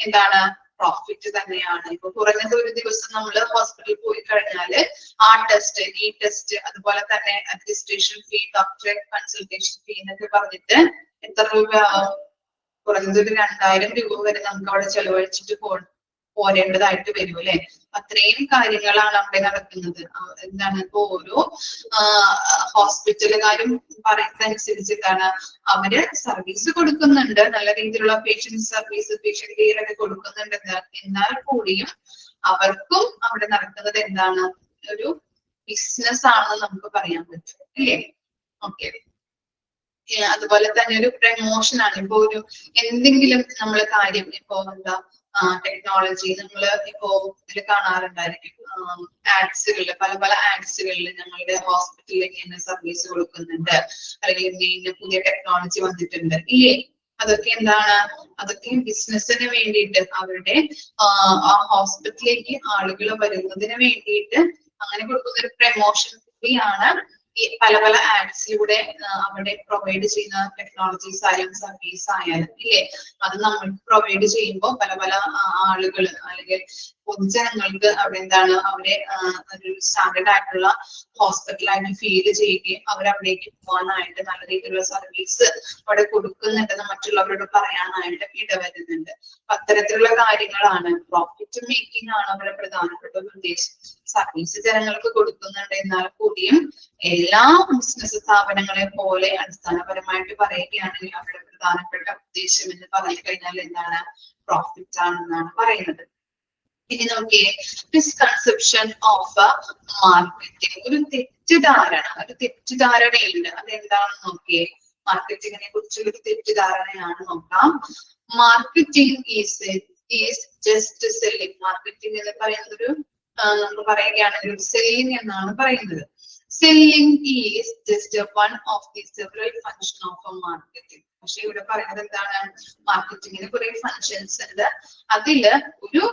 എന്താണ്? പ്രോഫിറ്റ് തന്നെയാണ്. ഇപ്പൊ കുറഞ്ഞത് ഒരു ദിവസം നമ്മൾ ഹോസ്പിറ്റലിൽ പോയി കഴിഞ്ഞാല് ആ ടെസ്റ്റ്, ഈ ടെസ്റ്റ്, അതുപോലെ തന്നെ അഡ്മിനിസ്ട്രേഷൻ ഫീ, ഡോക്ടറെ കൺസൾട്ടേഷൻ ഫീ എന്നൊക്കെ പറഞ്ഞിട്ട് എത്ര രൂപ ആവും? കുറഞ്ഞത് ഒരു 2000 രൂപ വരെ നമുക്ക് അവിടെ ചെലവഴിച്ചിട്ട് പോരേണ്ടതായിട്ട് വരും അല്ലെ? അത്രയും കാര്യങ്ങളാണ് അവിടെ നടക്കുന്നത്. എന്താണ്? ഇപ്പൊ ഓരോ ഹോസ്പിറ്റലുകാരും പറയുന്നതനുസരിച്ചിട്ടാണ് അവര് സർവീസ് കൊടുക്കുന്നുണ്ട്, നല്ല രീതിയിലുള്ള പേഷ്യന്റ് സർവീസ്, പേഷ്യന്റ് കെയർ ഒക്കെ കൊടുക്കുന്നുണ്ട്. എന്നാൽ കൂടിയും അവർക്കും അവിടെ നടക്കുന്നത് എന്താണ്? ഒരു ബിസിനസ് ആണെന്ന് നമുക്ക് പറയാൻ പറ്റും അല്ലേ? ഓക്കെ, അതുപോലെ തന്നെ ഒരു പ്രമോഷൻ ആണ്. ഇപ്പൊ ഒരു എന്തെങ്കിലും നമ്മള് കാര്യം ഇപ്പൊ എന്താ ടെക്നോളജി നമ്മൾ ഇപ്പോ ഇതിൽ കാണാറുണ്ടായിരിക്കും. ആഡ്സുകളിൽ പല പല ആഡ്സുകളിൽ ഞങ്ങളുടെ ഹോസ്പിറ്റലിലേക്ക് തന്നെ സർവീസ് കൊടുക്കുന്നുണ്ട്, അല്ലെങ്കിൽ ഇന്ന പുതിയ ടെക്നോളജി വന്നിട്ടുണ്ട് ഇല്ലേ. അതൊക്കെ എന്താണ്, അതൊക്കെ ബിസിനസിന് വേണ്ടിയിട്ട് അവരുടെ ആ ഹോസ്പിറ്റലിലേക്ക് ആളുകൾ വരുന്നതിന് വേണ്ടിയിട്ട് അങ്ങനെ കൊടുക്കുന്ന ഒരു പ്രമോഷൻ ആണ് ഈ പല പല ആഡ്സിലൂടെ അവിടെ പ്രൊവൈഡ് ചെയ്യുന്ന ടെക്നോളജീസ് ആയാലും സർവീസ് ആയാലും ഇല്ലേ. അത് നമ്മൾക്ക് പ്രൊവൈഡ് ചെയ്യുമ്പോൾ പല പല ആളുകൾ അല്ലെങ്കിൽ പൊതുജനങ്ങൾക്ക് അവിടെ എന്താണ് അവരെ ഒരു സ്റ്റാൻഡേർഡ് ആയിട്ടുള്ള ഹോസ്പിറ്റലായിട്ട് ഫീൽ ചെയ്യുകയും അവരവിടേക്ക് പോകാനായിട്ട് നല്ല രീതിയിലുള്ള സർവീസ് അവിടെ കൊടുക്കുന്നുണ്ടെന്ന് മറ്റുള്ളവരോട് പറയാനായിട്ട് ഇടവരുന്നുണ്ട്. അത്തരത്തിലുള്ള കാര്യങ്ങളാണ്, പ്രോഫിറ്റ് മേക്കിംഗ് ആണ് അവരുടെ പ്രധാനപ്പെട്ട ഒരു ഉദ്ദേശം. സർവീസ് ജനങ്ങൾക്ക് കൊടുക്കുന്നുണ്ട് എന്നാൽ കൂടിയും എല്ലാ ബിസിനസ് സ്ഥാപനങ്ങളെ പോലെ അടിസ്ഥാനപരമായിട്ട് പറയുകയാണെങ്കിൽ അവരുടെ പ്രധാനപ്പെട്ട ഉദ്ദേശം എന്ന് പറഞ്ഞു കഴിഞ്ഞാൽ എന്താണ്, പ്രോഫിറ്റ് ആണെന്നാണ് പറയുന്നത്. ഇനി നോക്കിയേ, മിസ്കൺസെപ്ഷൻ ഓഫ് മാർക്കറ്റിംഗ്. ഒരു തെറ്റിദ്ധാരണയുണ്ട്. അതെന്താണെന്ന് നോക്കിയേ. മാർക്കറ്റിങ്ങിനെ കുറിച്ചുള്ള ഒരു തെറ്റിദ്ധാരണയാണ്. നോക്കാം. Marketing is just selling. Marketing എന്ന് പറയുന്നത് ഒരു നമുക്ക് പറയുകയാണെങ്കിൽ സെല്ലിംഗ് എന്നാണ് പറയുന്നത്. Selling is just one of the several function of A marketing. പക്ഷെ ഇവിടെ പറയുന്നത് എന്താണ്, മാർക്കറ്റിങ്ങിന് കുറെ ഫങ്ഷൻസ് ഉണ്ട്. അതില് ഒരു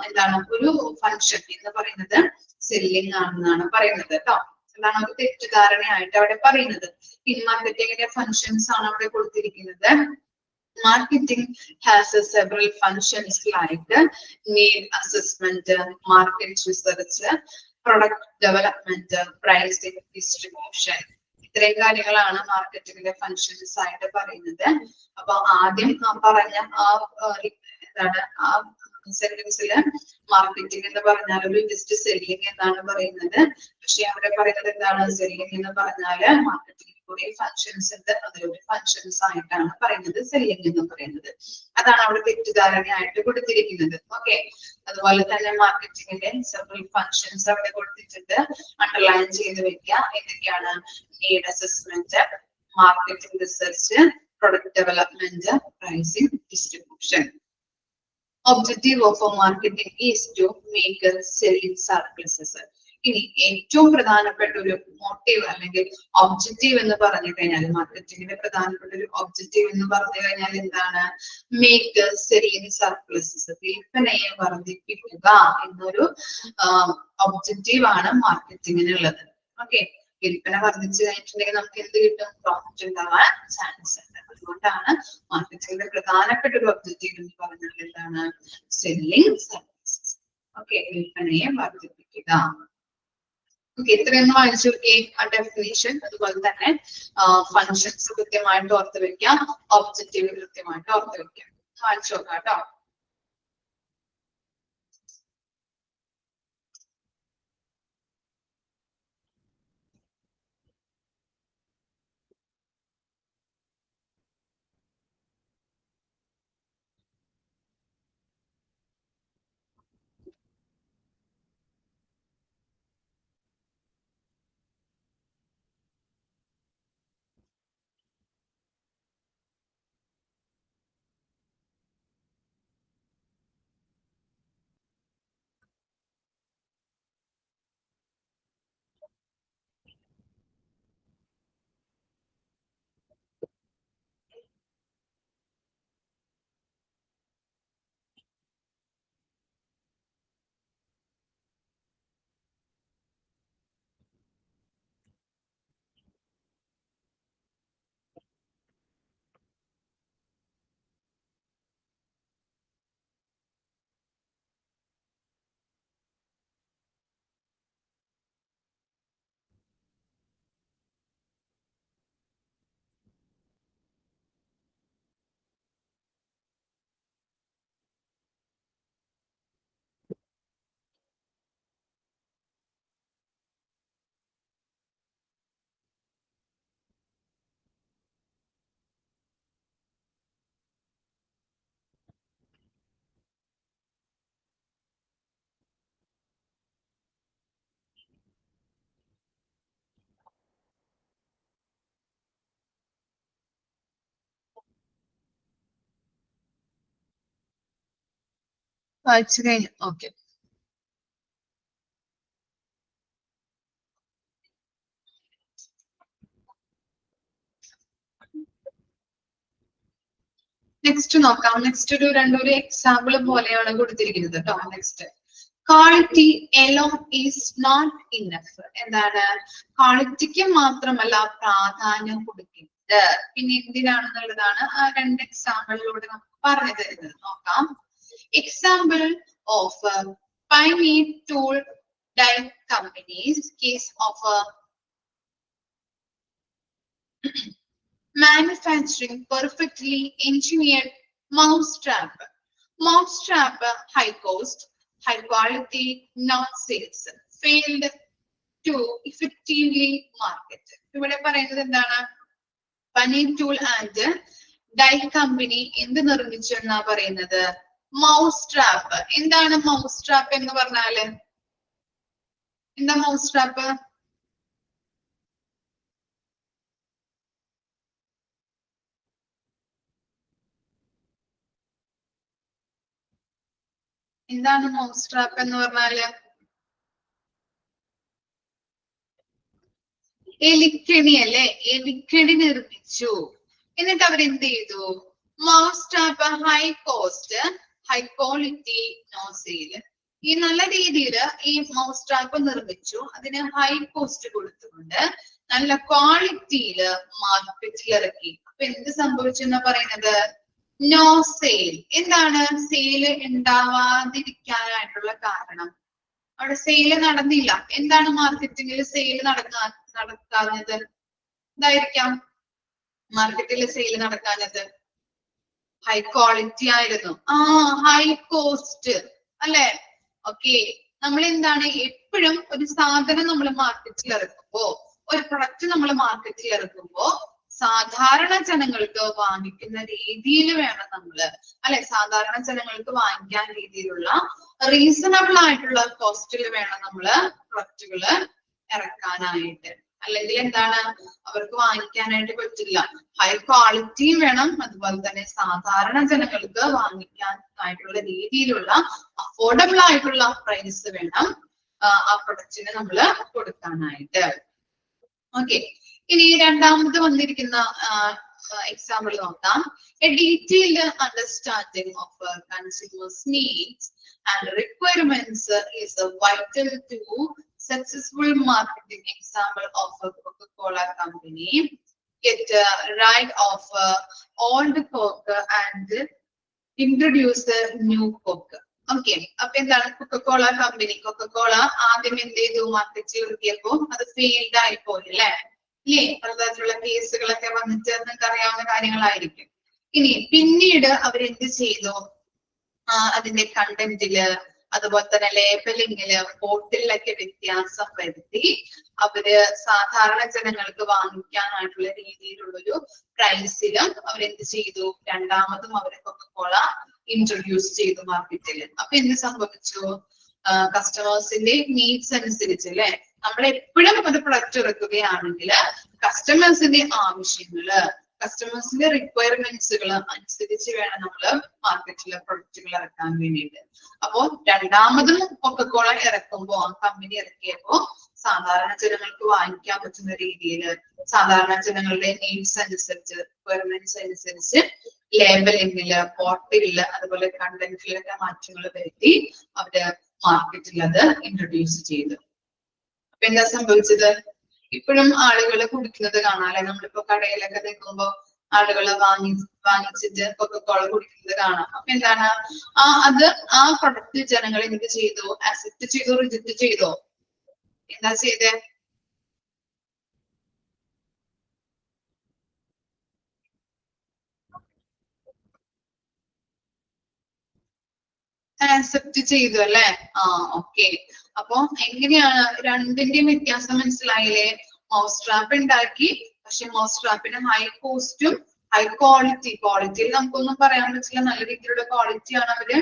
എന്താണ് ഒരു ഫങ്ഷൻ എന്ന് പറയുന്നത് സെല്ലിംഗ് ആണെന്നാണ് പറയുന്നത് കേട്ടോ. അതാണ് ഒരു തെറ്റിദ്ധാരണയായിട്ട് അവിടെ പറയുന്നത്. ഇൻ മാർക്കറ്റിങ്ങിന്റെ ഫങ്ഷൻസ് ആണ് അവിടെ കൊടുത്തിരിക്കുന്നത്. Marketing has several functions like need assessment, market research, product development, pricing, distribution. ഇത്രയും കാര്യങ്ങളാണ് മാർക്കറ്റിംഗിന്റെ ഫങ്ഷൻസ് ആയിട്ട് പറയുന്നത്. അപ്പൊ ആദ്യം പറഞ്ഞ എന്താണ് ആ സെന്റൻസില് മാർക്കറ്റിംഗ് എന്ന് പറഞ്ഞാൽ ഒരു ജസ്റ്റ് സെല്ലിംഗ് എന്നാണ് പറയുന്നത്. പക്ഷെ അവിടെ പറയുന്നത് എന്താണ്, സെല്ലിംഗ് എന്ന് പറഞ്ഞാല് മാർക്കറ്റിംഗ് കുറെ ഫങ്ഷൻസ് ഉണ്ട്, അതിലൊരു ഫങ്ഷൻസ് ആയിട്ടാണ് പറയുന്നത് സെല്ലിംഗ് എന്ന് പറയുന്നത്. അതാണ് അവിടെ തെറ്റിദ്ധാരണയായിട്ട് കൊടുത്തിരിക്കുന്നത്. ഓക്കെ, അതുപോലെ തന്നെ മാർക്കറ്റിംഗിന്റെ സെവറൽ ഫങ്ഷൻസ് അവിടെ കൊടുത്തിട്ടുണ്ട്. അണ്ടർലൈൻ ചെയ്ത് വെക്കുക. എന്തൊക്കെയാണ്? Need assessment, marketing research, product development, pricing, distribution. Objective of a marketing is to make selling surpluses. ഇനി ഏറ്റവും പ്രധാനപ്പെട്ട ഒരു മോട്ടീവ് അല്ലെങ്കിൽ ഒബ്ജക്റ്റീവ് എന്ന് പറഞ്ഞു കഴിഞ്ഞാൽ, മാർക്കറ്റിംഗിന്റെ പ്രധാനപ്പെട്ട ഒരു ഒബ്ജക്റ്റീവ് എന്ന് പറഞ്ഞു കഴിഞ്ഞാൽ എന്താണ്? Make selling surpluses. വിൽപ്പനയെ വർദ്ധിപ്പിക്കുക എന്നൊരു ഒബ്ജക്റ്റീവ് ആണ് മാർക്കറ്റിംഗിനുള്ളത്. ഓക്കെ, വിൽപ്പന വർദ്ധിച്ചു കഴിഞ്ഞിട്ടുണ്ടെങ്കിൽ നമുക്ക് എന്ത് കിട്ടും? പ്രോഫിറ്റ് ഉണ്ടാവാൻ ചാൻസ് ഉണ്ട്. അതുകൊണ്ടാണ് മാർക്കറ്റിംഗിന്റെ പ്രധാനപ്പെട്ട ഒരു ഒബ്ജക്റ്റീവ് എന്ന് പറഞ്ഞാൽ എന്താണ്? Selling services. ഓക്കെ, വിൽപ്പനയെ വർദ്ധിപ്പിക്കുക. ഓക്കെ, ഇത്രയൊന്നും വായിച്ചു നോക്കിയേ ആ ഡെഫിനേഷൻ. അതുപോലെ തന്നെ ഫങ്ഷൻസ് കൃത്യമായിട്ട് ഓർത്ത് വെക്കാം, ഒബ്ജക്റ്റീവ് കൃത്യമായിട്ട് ഓർത്ത് വെക്കാം. വായിച്ചു നോക്കാം കേട്ടോ. വായിച്ചു കഴിഞ്ഞു. ഓക്കെ. നെക്സ്റ്റ് നോക്കാം. നെക്സ്റ്റ് ഒരു രണ്ടൊരു എക്സാമ്പിൾ പോലെയാണ് കൊടുത്തിരിക്കുന്നത് കേട്ടോ. Next, quality alone is not enough. എന്താണ്? ക്വാളിറ്റിക്ക് മാത്രമല്ല പ്രാധാന്യം കൊടുക്കുന്നത്. പിന്നെ എന്തിനാണെന്നുള്ളതാണ് ആ രണ്ട് എക്സാമ്പിളിലൂടെ നമുക്ക് പറഞ്ഞു തരുന്നത്. നോക്കാം. Example of pioneer tool die companies case of manufacturing perfectly engineered mousetrap. Mousetrap, high cost, high quality, not sales, failed to effectively market. ഇവിടെ പറയുന്നത് എന്താണ്? Pioneer tool and die company എന്ത് നിർമ്മിച്ചു എന്നാ പറയുന്നത്? Mouse trap. എന്താണ് മൗസ് ട്രാപ്പ് എന്ന് പറഞ്ഞാല്? എന്താ മൗസ് ട്രാപ്പ്? എന്താണ് മൗസ് ട്രാപ്പ് എന്ന് പറഞ്ഞാല്? എലിക്കെണി അല്ലെ? എലിക്കെണി നിർമ്മിച്ചു. എന്നിട്ട് അവരെന്ത് ചെയ്തു? Mouse trap high cost, high quality, no sale. ഈ നല്ല രീതിയിൽ ഈ മൗസ് ട്രാപ്പ് നിർമ്മിച്ചു. അതിന് ഹൈ കോസ്റ്റ് കൊടുത്തുകൊണ്ട് നല്ല ക്വാളിറ്റിയില് മാർക്കറ്റിൽ ഇറക്കി. അപ്പൊ എന്ത് സംഭവിച്ചു എന്നാ പറയുന്നത്? No sale. എന്താണ് സെയില് ഉണ്ടാവാതിരിക്കാനായിട്ടുള്ള കാരണം? അവിടെ സെയില് നടന്നില്ല. എന്താണ് മാർക്കറ്റിംഗിൽ സെയില് നടക്കാഞ്ഞത്? എന്തായിരിക്കാം മാർക്കറ്റിൽ സെയില് നടക്കാഞ്ഞത്? ഹൈ ക്വാളിറ്റി ആയിരുന്നു. ഹൈ കോസ്റ്റ് അല്ലെ? ഓക്കെ. നമ്മൾ എന്താണ് എപ്പോഴും ഒരു സാധനം നമ്മൾ മാർക്കറ്റിൽ ഇറക്കുമ്പോ, ഒരു പ്രൊഡക്റ്റ് നമ്മൾ മാർക്കറ്റിൽ ഇറക്കുമ്പോ സാധാരണ ജനങ്ങൾക്ക് വാങ്ങിക്കുന്ന രീതിയിൽ വേണം നമ്മള്, അല്ലെ? സാധാരണ ജനങ്ങൾക്ക് വാങ്ങിക്കാൻ രീതിയിലുള്ള റീസണബിൾ ആയിട്ടുള്ള കോസ്റ്റിൽ വേണം നമ്മള് പ്രൊഡക്റ്റുകള് ഇറക്കാനായിട്ട്. അല്ലെങ്കിൽ എന്താണ്, അവർക്ക് വാങ്ങിക്കാനായിട്ട് പറ്റില്ല. ഹൈ ക്വാളിറ്റിയും വേണം, അതുപോലെ തന്നെ സാധാരണ ജനങ്ങൾക്ക് വാങ്ങിക്കാൻ ആയിട്ടുള്ള രീതിയിലുള്ള അഫോർഡബിൾ ആയിട്ടുള്ള പ്രൈസ് വേണം ആ പ്രൊഡക്റ്റിന് നമ്മള് കൊടുക്കാനായിട്ട്. ഓക്കെ. ഇനി രണ്ടാമത് വന്നിരിക്കുന്ന എക്സാമ്പിൾ നോക്കാം. A detailed understanding of consumers needs and requirements is vital to successful marketing. Example of a Coca-Cola company get rid of old Coke and introduce the new Coke. Okay. അപ്പൊ എന്താണ് Coca Cola company? Coca Cola ആദ്യം എന്ത് ചെയ്തു? മാർക്കറ്റിൽ ഇറക്കിയപ്പോ അത് failed ആയി പോയി അല്ലെ? പലതരത്തിലുള്ള കേസുകളൊക്കെ വന്നിട്ട് നിങ്ങൾക്ക് അറിയാവുന്ന കാര്യങ്ങളായിരിക്കും. ഇനി പിന്നീട് അവരെന്ത് ചെയ്തു? അതിന്റെ കണ്ടന്റില്, അതുപോലെ തന്നെ ലേബലിങ്ങില്, ബോട്ടിലൊക്കെ വ്യത്യാസം വരുത്തി അവര് സാധാരണ ജനങ്ങൾക്ക് വാങ്ങിക്കാനായിട്ടുള്ള രീതിയിലുള്ളൊരു പ്രൈസിലും അവരെന്ത് ചെയ്തു? രണ്ടാമതും അവര് കൊക്കക്കോള ഇൻട്രൊഡ്യൂസ് ചെയ്തു മാർക്കറ്റിൽ. അപ്പൊ എന്ത് സംഭവിച്ചു? കസ്റ്റമേഴ്സിന്റെ നീഡ്സ് അനുസരിച്ച് അല്ലെ? നമ്മൾ എപ്പോഴും ഒരു പ്രൊഡക്റ്റ് ഇറക്കുകയാണെങ്കിൽ കസ്റ്റമേഴ്സിന്റെ ആവശ്യങ്ങള്, കസ്റ്റമേഴ്സിന്റെ റിക്വയർമെന്റ്സുകൾ അനുസരിച്ച് വേണം നമ്മള് മാർക്കറ്റിലെ പ്രൊഡക്റ്റുകൾ ഇറക്കാൻ വേണ്ടിയിട്ട്. അപ്പോ രണ്ടാമതും കൊക്കക്കോള ഇറക്കുമ്പോ, ആ കമ്പനി ഇറക്കിയപ്പോ സാധാരണ ജനങ്ങൾക്ക് വാങ്ങിക്കാൻ പറ്റുന്ന രീതിയിൽ, സാധാരണ ജനങ്ങളുടെ നീഡ്സ് അനുസരിച്ച്, റിക്വയർമെന്റ്സ് അനുസരിച്ച് ലേബലിങ്ങില്, ബോട്ടിലില്, അതുപോലെ കണ്ടന്റിലൊക്കെ മാറ്റങ്ങൾ വരുത്തി അവര് മാർക്കറ്റിൽ അത് ഇൻട്രൊഡ്യൂസ് ചെയ്തു. അപ്പൊ എന്താ സംഭവിച്ചത്? ഇപ്പോഴും ആളുകൾ കുടിക്കുന്നത് കാണാം അല്ലെ? നമ്മളിപ്പോ കടയിലൊക്കെ നിൽക്കുമ്പോ ആളുകൾ വാങ്ങിച്ചിട്ട് കൊക്കക്കോള കുടിക്കുന്നത് കാണാം. അപ്പൊ എന്താണ് അത് ആ പ്രൊഡക്റ്റ് ജനങ്ങൾ എന്ത് ചെയ്തു? അക്സെപ്റ്റ് ചെയ്തോ, റിജക്ട് ചെയ്തോ? എന്താ ചെയ്തേ? ആക്സെപ്റ്റ് ചെയ്തു അല്ലെ? ഓക്കെ. അപ്പൊ എങ്ങനെയാണ് രണ്ടിന്റെയും വ്യത്യാസം മനസ്സിലായില്ലേ? മൗസ് ട്രാപ്പ് ഉണ്ടാക്കി, പക്ഷെ മൗസ് ട്രാപ്പിന് ഹൈ കോസ്റ്റും ഹൈ ക്വാളിറ്റിയിൽ നമുക്കൊന്നും പറയാൻ പറ്റില്ല. നല്ല രീതിയിലുള്ള ക്വാളിറ്റിയാണ് അവര്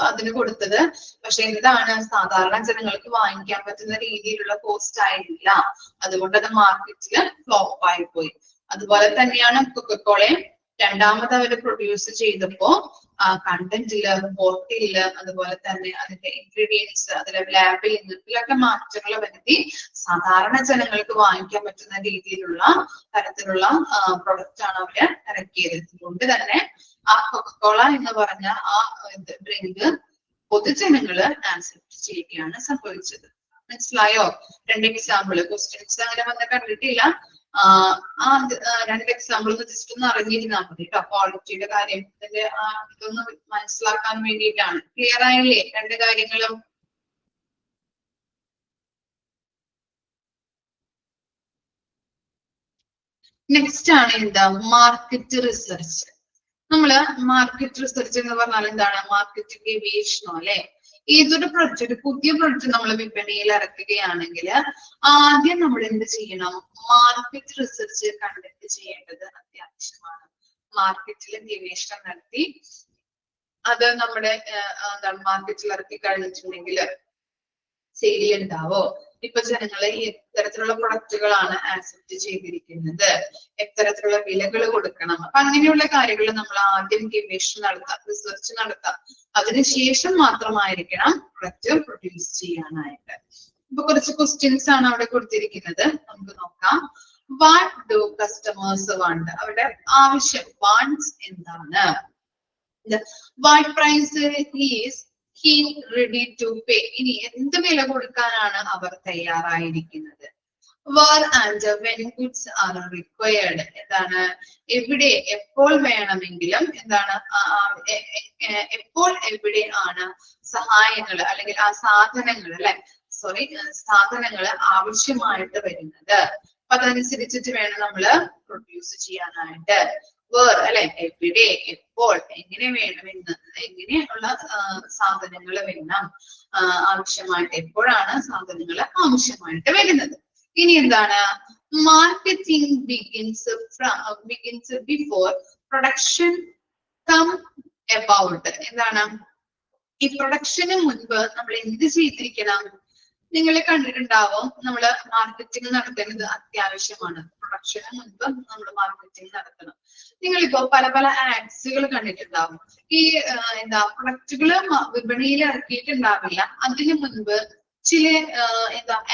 അതിന് കൊടുത്തത്. പക്ഷെ എന്താണ്, സാധാരണ ജനങ്ങൾക്ക് വാങ്ങിക്കാൻ പറ്റുന്ന രീതിയിലുള്ള കോസ്റ്റ് ആയില്ല. അതുകൊണ്ട് അത് മാർക്കറ്റില് ഫ്ലോപ്പ് ആയി പോയി. അതുപോലെ തന്നെയാണ് കൊക്കക്കോളയും രണ്ടാമത് അവര് പ്രൊഡ്യൂസ് ചെയ്തപ്പോ കണ്ടന്റില്, ബോട്ടില്, അതുപോലെ തന്നെ അതിന്റെ ഇൻഗ്രീഡിയൻസ്, അതിലെ ലാബിലിംഗ്, ഇതിലൊക്കെ മാറ്റങ്ങൾ വരുത്തി സാധാരണ ജനങ്ങൾക്ക് വാങ്ങിക്കാൻ പറ്റുന്ന രീതിയിലുള്ള തരത്തിലുള്ള പ്രൊഡക്റ്റ് ആണ് അവര് ഇറക്കിയത്. അതുകൊണ്ട് തന്നെ ആ കൊക്കക്കോള എന്ന് പറഞ്ഞ ആ ഡ്രിങ്ക് പൊതുജനങ്ങള് ആക്സെപ്റ്റ് ചെയ്യുകയാണ് സംഭവിച്ചത്. മനസ്സിലായോ? 2 എക്സാമ്പിൾ ക്വസ്റ്റ്യൻസ് അങ്ങനെ വന്ന് കണ്ടിട്ടില്ല. രണ്ട് എക്സാമ്പിൾ ഒന്ന് ജസ്റ്റ് ഒന്ന് അറിഞ്ഞിരുന്നാൽ മതി കേട്ടോ. ക്വാളിറ്റിയുടെ കാര്യം ഇതിന്റെ ഇതൊന്ന് മനസ്സിലാക്കാൻ വേണ്ടിയിട്ടാണ്. ക്ലിയർ ആയില്ലേ 2 കാര്യങ്ങളും? നെക്സ്റ്റ് ആണ് എന്താ? Market research. നമ്മള് മാർക്കറ്റ് റിസർച്ച് എന്ന് പറഞ്ഞാൽ എന്താണ്? മാർക്കറ്റ് ഗവേഷണം അല്ലെ. ഏതൊരു പ്രൊഡക്റ്റ്, പുതിയ പ്രൊഡക്റ്റ് നമ്മൾ വിപണിയിൽ ഇറക്കുകയാണെങ്കിൽ ആദ്യം നമ്മൾ എന്ത് ചെയ്യണം? മാർക്കറ്റ് റിസർച്ച് കണ്ടക്ട് ചെയ്യേണ്ടത് അത്യാവശ്യമാണ്. മാർക്കറ്റിൽ ഗവേഷണം നടത്തി അത് നമ്മുടെ എന്താണ് മാർക്കറ്റിൽ ഇറക്കി കഴിഞ്ഞിട്ടുണ്ടെങ്കിൽ സെയിൽ ഉണ്ടാവോ? ഇപ്പൊ ജനങ്ങളെ എത്തരത്തിലുള്ള പ്രൊഡക്റ്റുകളാണ് ആക്സെപ്റ്റ് ചെയ്തിരിക്കുന്നത്, എത്തരത്തിലുള്ള വിലകൾ കൊടുക്കണം, അപ്പൊ അങ്ങനെയുള്ള കാര്യങ്ങൾ നമ്മൾ ആദ്യം ഗവേഷണം നടത്താം, റിസർച്ച് നടത്താം. അതിനുശേഷം മാത്രമായിരിക്കണം പ്രൊഡക്റ്റ് പ്രൊഡ്യൂസ് ചെയ്യാനായിട്ട്. ഇപ്പൊ കുറച്ച് ക്വസ്റ്റ്യൻസ് ആണ് അവിടെ കൊടുത്തിരിക്കുന്നത്, നമുക്ക് നോക്കാം. What do customers want? അവരുടെ ആവശ്യം, വാണ്ട്സ് എന്താണ്? What price is he ready to pay? ഇനി എന്ത് വില കൊടുക്കാനാണ് അവർ തയ്യാറായിരിക്കുന്നത്? where and when goods are required? എന്താണ്? എവിടെ, എപ്പോൾ വേണമെങ്കിലും എന്താണ് എപ്പോൾ എവിടെ ആണ് സഹായങ്ങൾ അല്ലെങ്കിൽ ആ സാധനങ്ങൾ അല്ലെ സാധനങ്ങൾ ആവശ്യമായിട്ട് വരുന്നത്? അപ്പൊ അതനുസരിച്ചിട്ട് വേണം നമ്മള് പ്രൊഡ്യൂസ് ചെയ്യാനായിട്ട്. വേർ അല്ലെ, എവിടെ, എപ്പോൾ, എങ്ങനെ വേണമെന്ന്, എങ്ങനെയുള്ള സാധനങ്ങൾ വേണം ആവശ്യമായിട്ട്, എപ്പോഴാണ് സാധനങ്ങൾ ആവശ്യമായിട്ട് വരുന്നത്. ഇനി എന്താണ്? Marketing begins before production come about. എന്താണ്? ഈ പ്രൊഡക്ഷന് മുൻപ് നമ്മൾ എന്ത് ചെയ്തിരിക്കണം? നിങ്ങൾ കണ്ടിട്ടുണ്ടാവും, നമ്മള് മാർക്കറ്റിംഗ് നടത്തേണ്ടത് അത്യാവശ്യമാണ്. പ്രൊഡക്ഷന് മുൻപ് നമ്മൾ മാർക്കറ്റിംഗ് നടത്തണം. നിങ്ങളിപ്പോ പല പല ആഡ്സുകൾ കണ്ടിട്ടുണ്ടാവും. ഈ പ്രൊഡക്റ്റുകൾ വിപണിയിൽ ഇറക്കിയിട്ടുണ്ടാവില്ല, അതിനു മുൻപ് ചില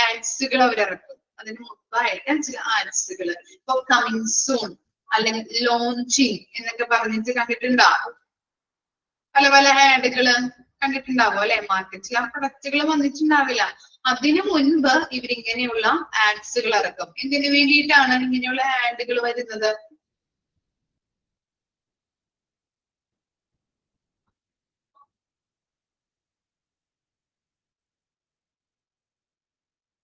ആഡ്സുകൾ അവരിറക്കും. അതിന് മുൻപായിട്ട് ചില ആഡ്സുകൾ, ഇപ്പൊ കമ്മിങ് സൂൺ അല്ലെങ്കിൽ ലോഞ്ചിങ് എന്നൊക്കെ പറഞ്ഞിട്ട് കണ്ടിട്ടുണ്ടാവും. പല പല ആഡുകള് കണ്ടിട്ടുണ്ടാവും അല്ലെ മാർക്കറ്റിൽ. ആ പ്രൊഡക്റ്റുകൾ വന്നിട്ടുണ്ടാവില്ല, അതിനു മുൻപ് ഇവരിങ്ങനെയുള്ള ആഡ്സുകൾ ഇറക്കും. എന്തിനു വേണ്ടിയിട്ടാണ് ഇങ്ങനെയുള്ള ആഡുകൾ വരുന്നത്?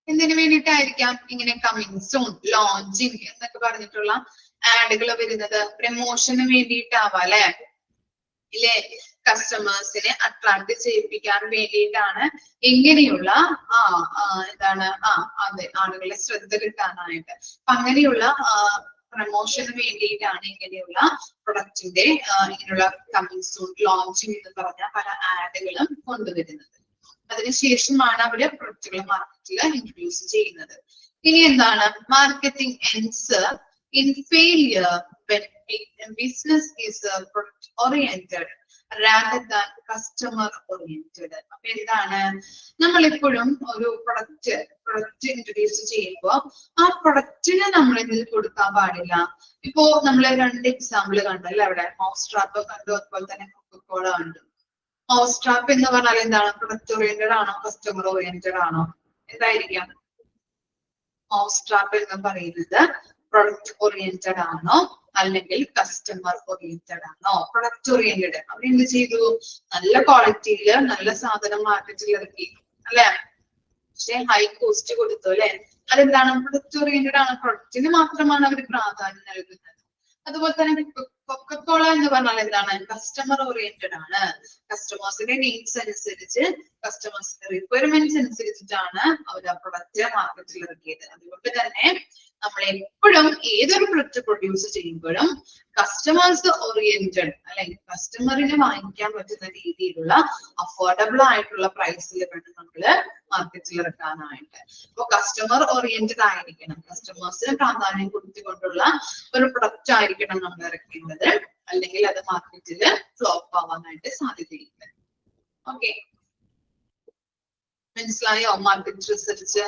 എന്തിനു വേണ്ടിയിട്ടായിരിക്കാം ഇങ്ങനെ കമ്മിങ് സൂൺ, ലോഞ്ചിങ് എന്നൊക്കെ പറഞ്ഞിട്ടുള്ള ആഡുകൾ വരുന്നത്? പ്രമോഷന് വേണ്ടിയിട്ടാവാം അല്ലെ, ഇല്ലേ? കസ്റ്റമേഴ്സിനെ അട്രാക്ട് ചെയ്യിപ്പിക്കാൻ വേണ്ടിയിട്ടാണ് ഇങ്ങനെയുള്ള അതെ ആളുകളെ ശ്രദ്ധ കിട്ടാനായിട്ട്. അപ്പൊ അങ്ങനെയുള്ള പ്രമോഷന് വേണ്ടിയിട്ടാണ് ഇങ്ങനെയുള്ള പ്രൊഡക്റ്റിന്റെ ഇങ്ങനെയുള്ള കമ്മിങ് സൂൺ, ലോഞ്ചിങ് എന്ന് പറഞ്ഞ പല ആഡുകളും കൊണ്ടുവരുന്നത്. അതിനുശേഷമാണ് അവര് പ്രൊഡക്റ്റുകൾ മാർക്കറ്റിൽ ഇൻട്രൊഡ്യൂസ് ചെയ്യുന്നത്. ഇനി എന്താണ്? Marketing ends in failure when business is product oriented rather than customer oriented. അപ്പൊ എന്താണ്? നമ്മളെപ്പോഴും ഒരു പ്രൊഡക്റ്റ് ഇൻട്രൊഡ്യൂസ് ചെയ്യുമ്പോൾ ആ പ്രൊഡക്റ്റിന് നമ്മൾ എന്തിൽ കൊടുക്കാൻ പാടില്ല. ഇപ്പോ നമ്മൾ 2 എക്സാമ്പിൾ കണ്ടല്ലേ അവിടെ, മൗസ് ട്രാപ്പ് കണ്ടു, അതുപോലെ തന്നെ കൊക്കക്കോള കണ്ടു. മൗസ് ട്രാപ്പ് എന്ന് പറഞ്ഞാൽ എന്താണ്? പ്രൊഡക്റ്റ് ഓറിയന്റഡ് ആണോ, കസ്റ്റമർ ഓറിയന്റഡ് ആണോ? എന്തായിരിക്കാം? മൗസ് ട്രാപ്പ് എന്ന് പറയുന്നത് പ്രൊഡക്റ്റ് ഓറിയന്റഡ് ആണോ അല്ലെങ്കിൽ കസ്റ്റമർ ഓറിയന്റഡ് ആണോ? Product oriented. അവർ എന്ത് ചെയ്തു? നല്ല ക്വാളിറ്റിയില് നല്ല സാധനം മാർക്കറ്റിൽ ഇറക്കി അല്ലെ, പക്ഷെ ഹൈ കോസ്റ്റ് കൊടുത്തു അല്ലെ. അതെന്താണ്? പ്രൊഡക്റ്റ് ഓറിയന്റഡ് ആണ്, പ്രൊഡക്റ്റിന് മാത്രമാണ് അവർ പ്രാധാന്യം നൽകുന്നത്. അതുപോലെ തന്നെ കൊക്കക്കോള എന്ന് പറഞ്ഞാൽ എന്താണ്? കസ്റ്റമർ ഓറിയന്റഡ് ആണ്. കസ്റ്റമേഴ്സിന്റെ നീഡ്സ് അനുസരിച്ച്, കസ്റ്റമേഴ്സിന്റെ റിക്വയർമെന്റ്സ് അനുസരിച്ചിട്ടാണ് അവർ ആ പ്രൊഡക്റ്റ് മാർക്കറ്റിൽ ഇറക്കിയത്. അതുകൊണ്ട് തന്നെ നമ്മൾ എപ്പോഴും ഏതൊരു പ്രൊഡക്റ്റ് പ്രൊഡ്യൂസ് ചെയ്യുമ്പോഴും കസ്റ്റമേഴ്സ് ഓറിയന്റഡ് അല്ലെങ്കിൽ കസ്റ്റമറിന് വാങ്ങിക്കാൻ പറ്റുന്ന രീതിയിലുള്ള അഫോർഡബിൾ ആയിട്ടുള്ള പ്രൈസിൽ വേണം നമ്മള് മാർക്കറ്റിൽ ഇറക്കാനായിട്ട്. അപ്പൊ കസ്റ്റമർ ഓറിയന്റഡ് ആയിരിക്കണം, കസ്റ്റമേഴ്സിന് പ്രാധാന്യം കൊടുത്തുകൊണ്ടുള്ള ഒരു പ്രൊഡക്റ്റ് ആയിരിക്കണം നമ്മൾ ഇറക്കേണ്ടത്, അല്ലെങ്കിൽ അത് മാർക്കറ്റിൽ ഫ്ലോപ്പ് ആവാനായിട്ട് സാധ്യതയില്ല. ഓക്കെ, മനസ്സിലായോ മാർക്കറ്റ് റിസർച്ച്?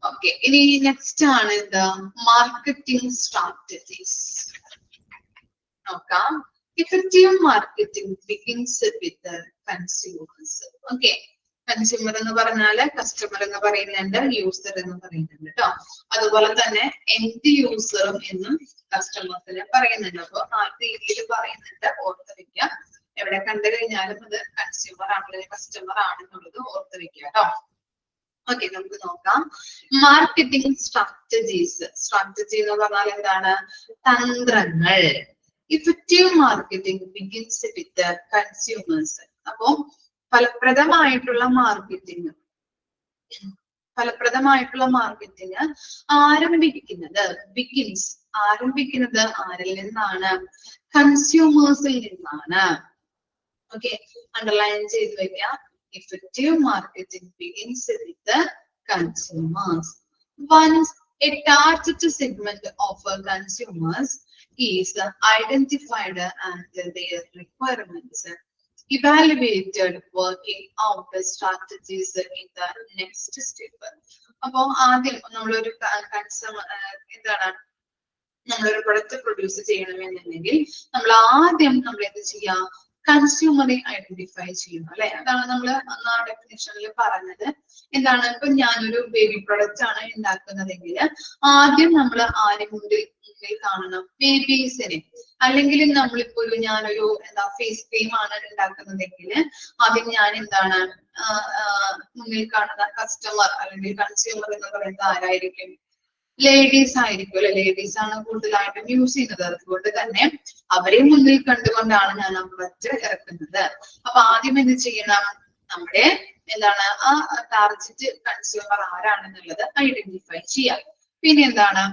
ഓക്കെ, ഇനി നെക്സ്റ്റ് ആണ് എന്താ, മാർക്കറ്റിംഗ് സ്ട്രാറ്റജീസ്. നോക്കാം. Effective marketing begins with consumers. Okay, consumer എന്ന് പറഞ്ഞാല് കസ്റ്റമർ എന്ന് പറയുന്നുണ്ട്, യൂസർ എന്ന് പറയുന്നുണ്ട് കേട്ടോ. അതുപോലെ തന്നെ എൻഡ് യൂസറും എന്നും കസ്റ്റമേഴ്സിനെ പറയുന്നുണ്ട്. അപ്പൊ ആ രീതിയിൽ പറയുന്നുണ്ട്, ഓർത്ത് വെക്കാം. എവിടെ കണ്ടു കഴിഞ്ഞാലും അത് കൺസ്യൂമർ ആണെങ്കിലും കസ്റ്റമർ ആണെന്നുള്ളത് ഓർത്ത് വെക്കുക കേട്ടോ. ഓക്കെ, നമുക്ക് നോക്കാം. Marketing strategies. സ്ട്രാറ്റജി എന്ന് പറഞ്ഞാൽ എന്താണ്? തന്ത്രങ്ങൾ. Effective marketing begins with consumers. അപ്പോ ഫലപ്രദമായിട്ടുള്ള മാർക്കറ്റിംഗ് ആരംഭിക്കുന്നത് ആരിൽ നിന്നാണ്? കൺസ്യൂമേഴ്സിൽ നിന്നാണ്. ഓക്കെ, അണ്ടർലൈൻ ചെയ്ത് വെക്കാം. Effective marketing begins with the consumers. Once a target segment of consumers is identified and their requirements evaluated, working out the strategies in the next step. അപ്പോ ആദ്യം നമ്മളൊരു നമ്മളൊരു പ്രൊഡക്റ്റ് പ്രൊഡ്യൂസ് ചെയ്യണമെന്നുണ്ടെങ്കിൽ നമ്മൾ ആദ്യം എന്ത് ചെയ്യാം? കൺസ്യൂമറെ ഐഡന്റിഫൈ ചെയ്യുന്നു അല്ലെ. അതാണ് നമ്മൾ ആ ഡെഫിനിഷനിൽ പറഞ്ഞത്. എന്താണ്? ഇപ്പൊ ഞാനൊരു ബേബി പ്രൊഡക്റ്റ് ആണ് ഉണ്ടാക്കുന്നതെങ്കിൽ ആദ്യം നമ്മൾ ആരെ മുന്നിൽ കാണണം? ബേബീസിനെ. അല്ലെങ്കിൽ നമ്മളിപ്പോ ഞാനൊരു ഫേസ് ക്രീം ആണ് ഉണ്ടാക്കുന്നതെങ്കിൽ ആദ്യം ഞാൻ എന്താണ് മുന്നിൽ കാണുന്ന കസ്റ്റമർ അല്ലെങ്കിൽ കൺസ്യൂമർ എന്ന് പറയുന്നത് ആരായിരിക്കും? ലേഡീസ് ആയിരിക്കും അല്ലെ. ലേഡീസ് ആണ് കൂടുതലായിട്ടും യൂസ് ചെയ്യുന്നത്. അതുകൊണ്ട് തന്നെ അവരെ മുന്നിൽ കണ്ടുകൊണ്ടാണ് ഞാൻ ആ പ്രൊഡക്റ്റ് ഇറക്കുന്നത്. അപ്പൊ ആദ്യം എന്ത് ചെയ്യണം? നമ്മുടെ ആ ടാർഗറ്റ് കൺസ്യൂമർ ആരാണെന്നുള്ളത് ഐഡന്റിഫൈ ചെയ്യാം. പിന്നെ എന്താണ്?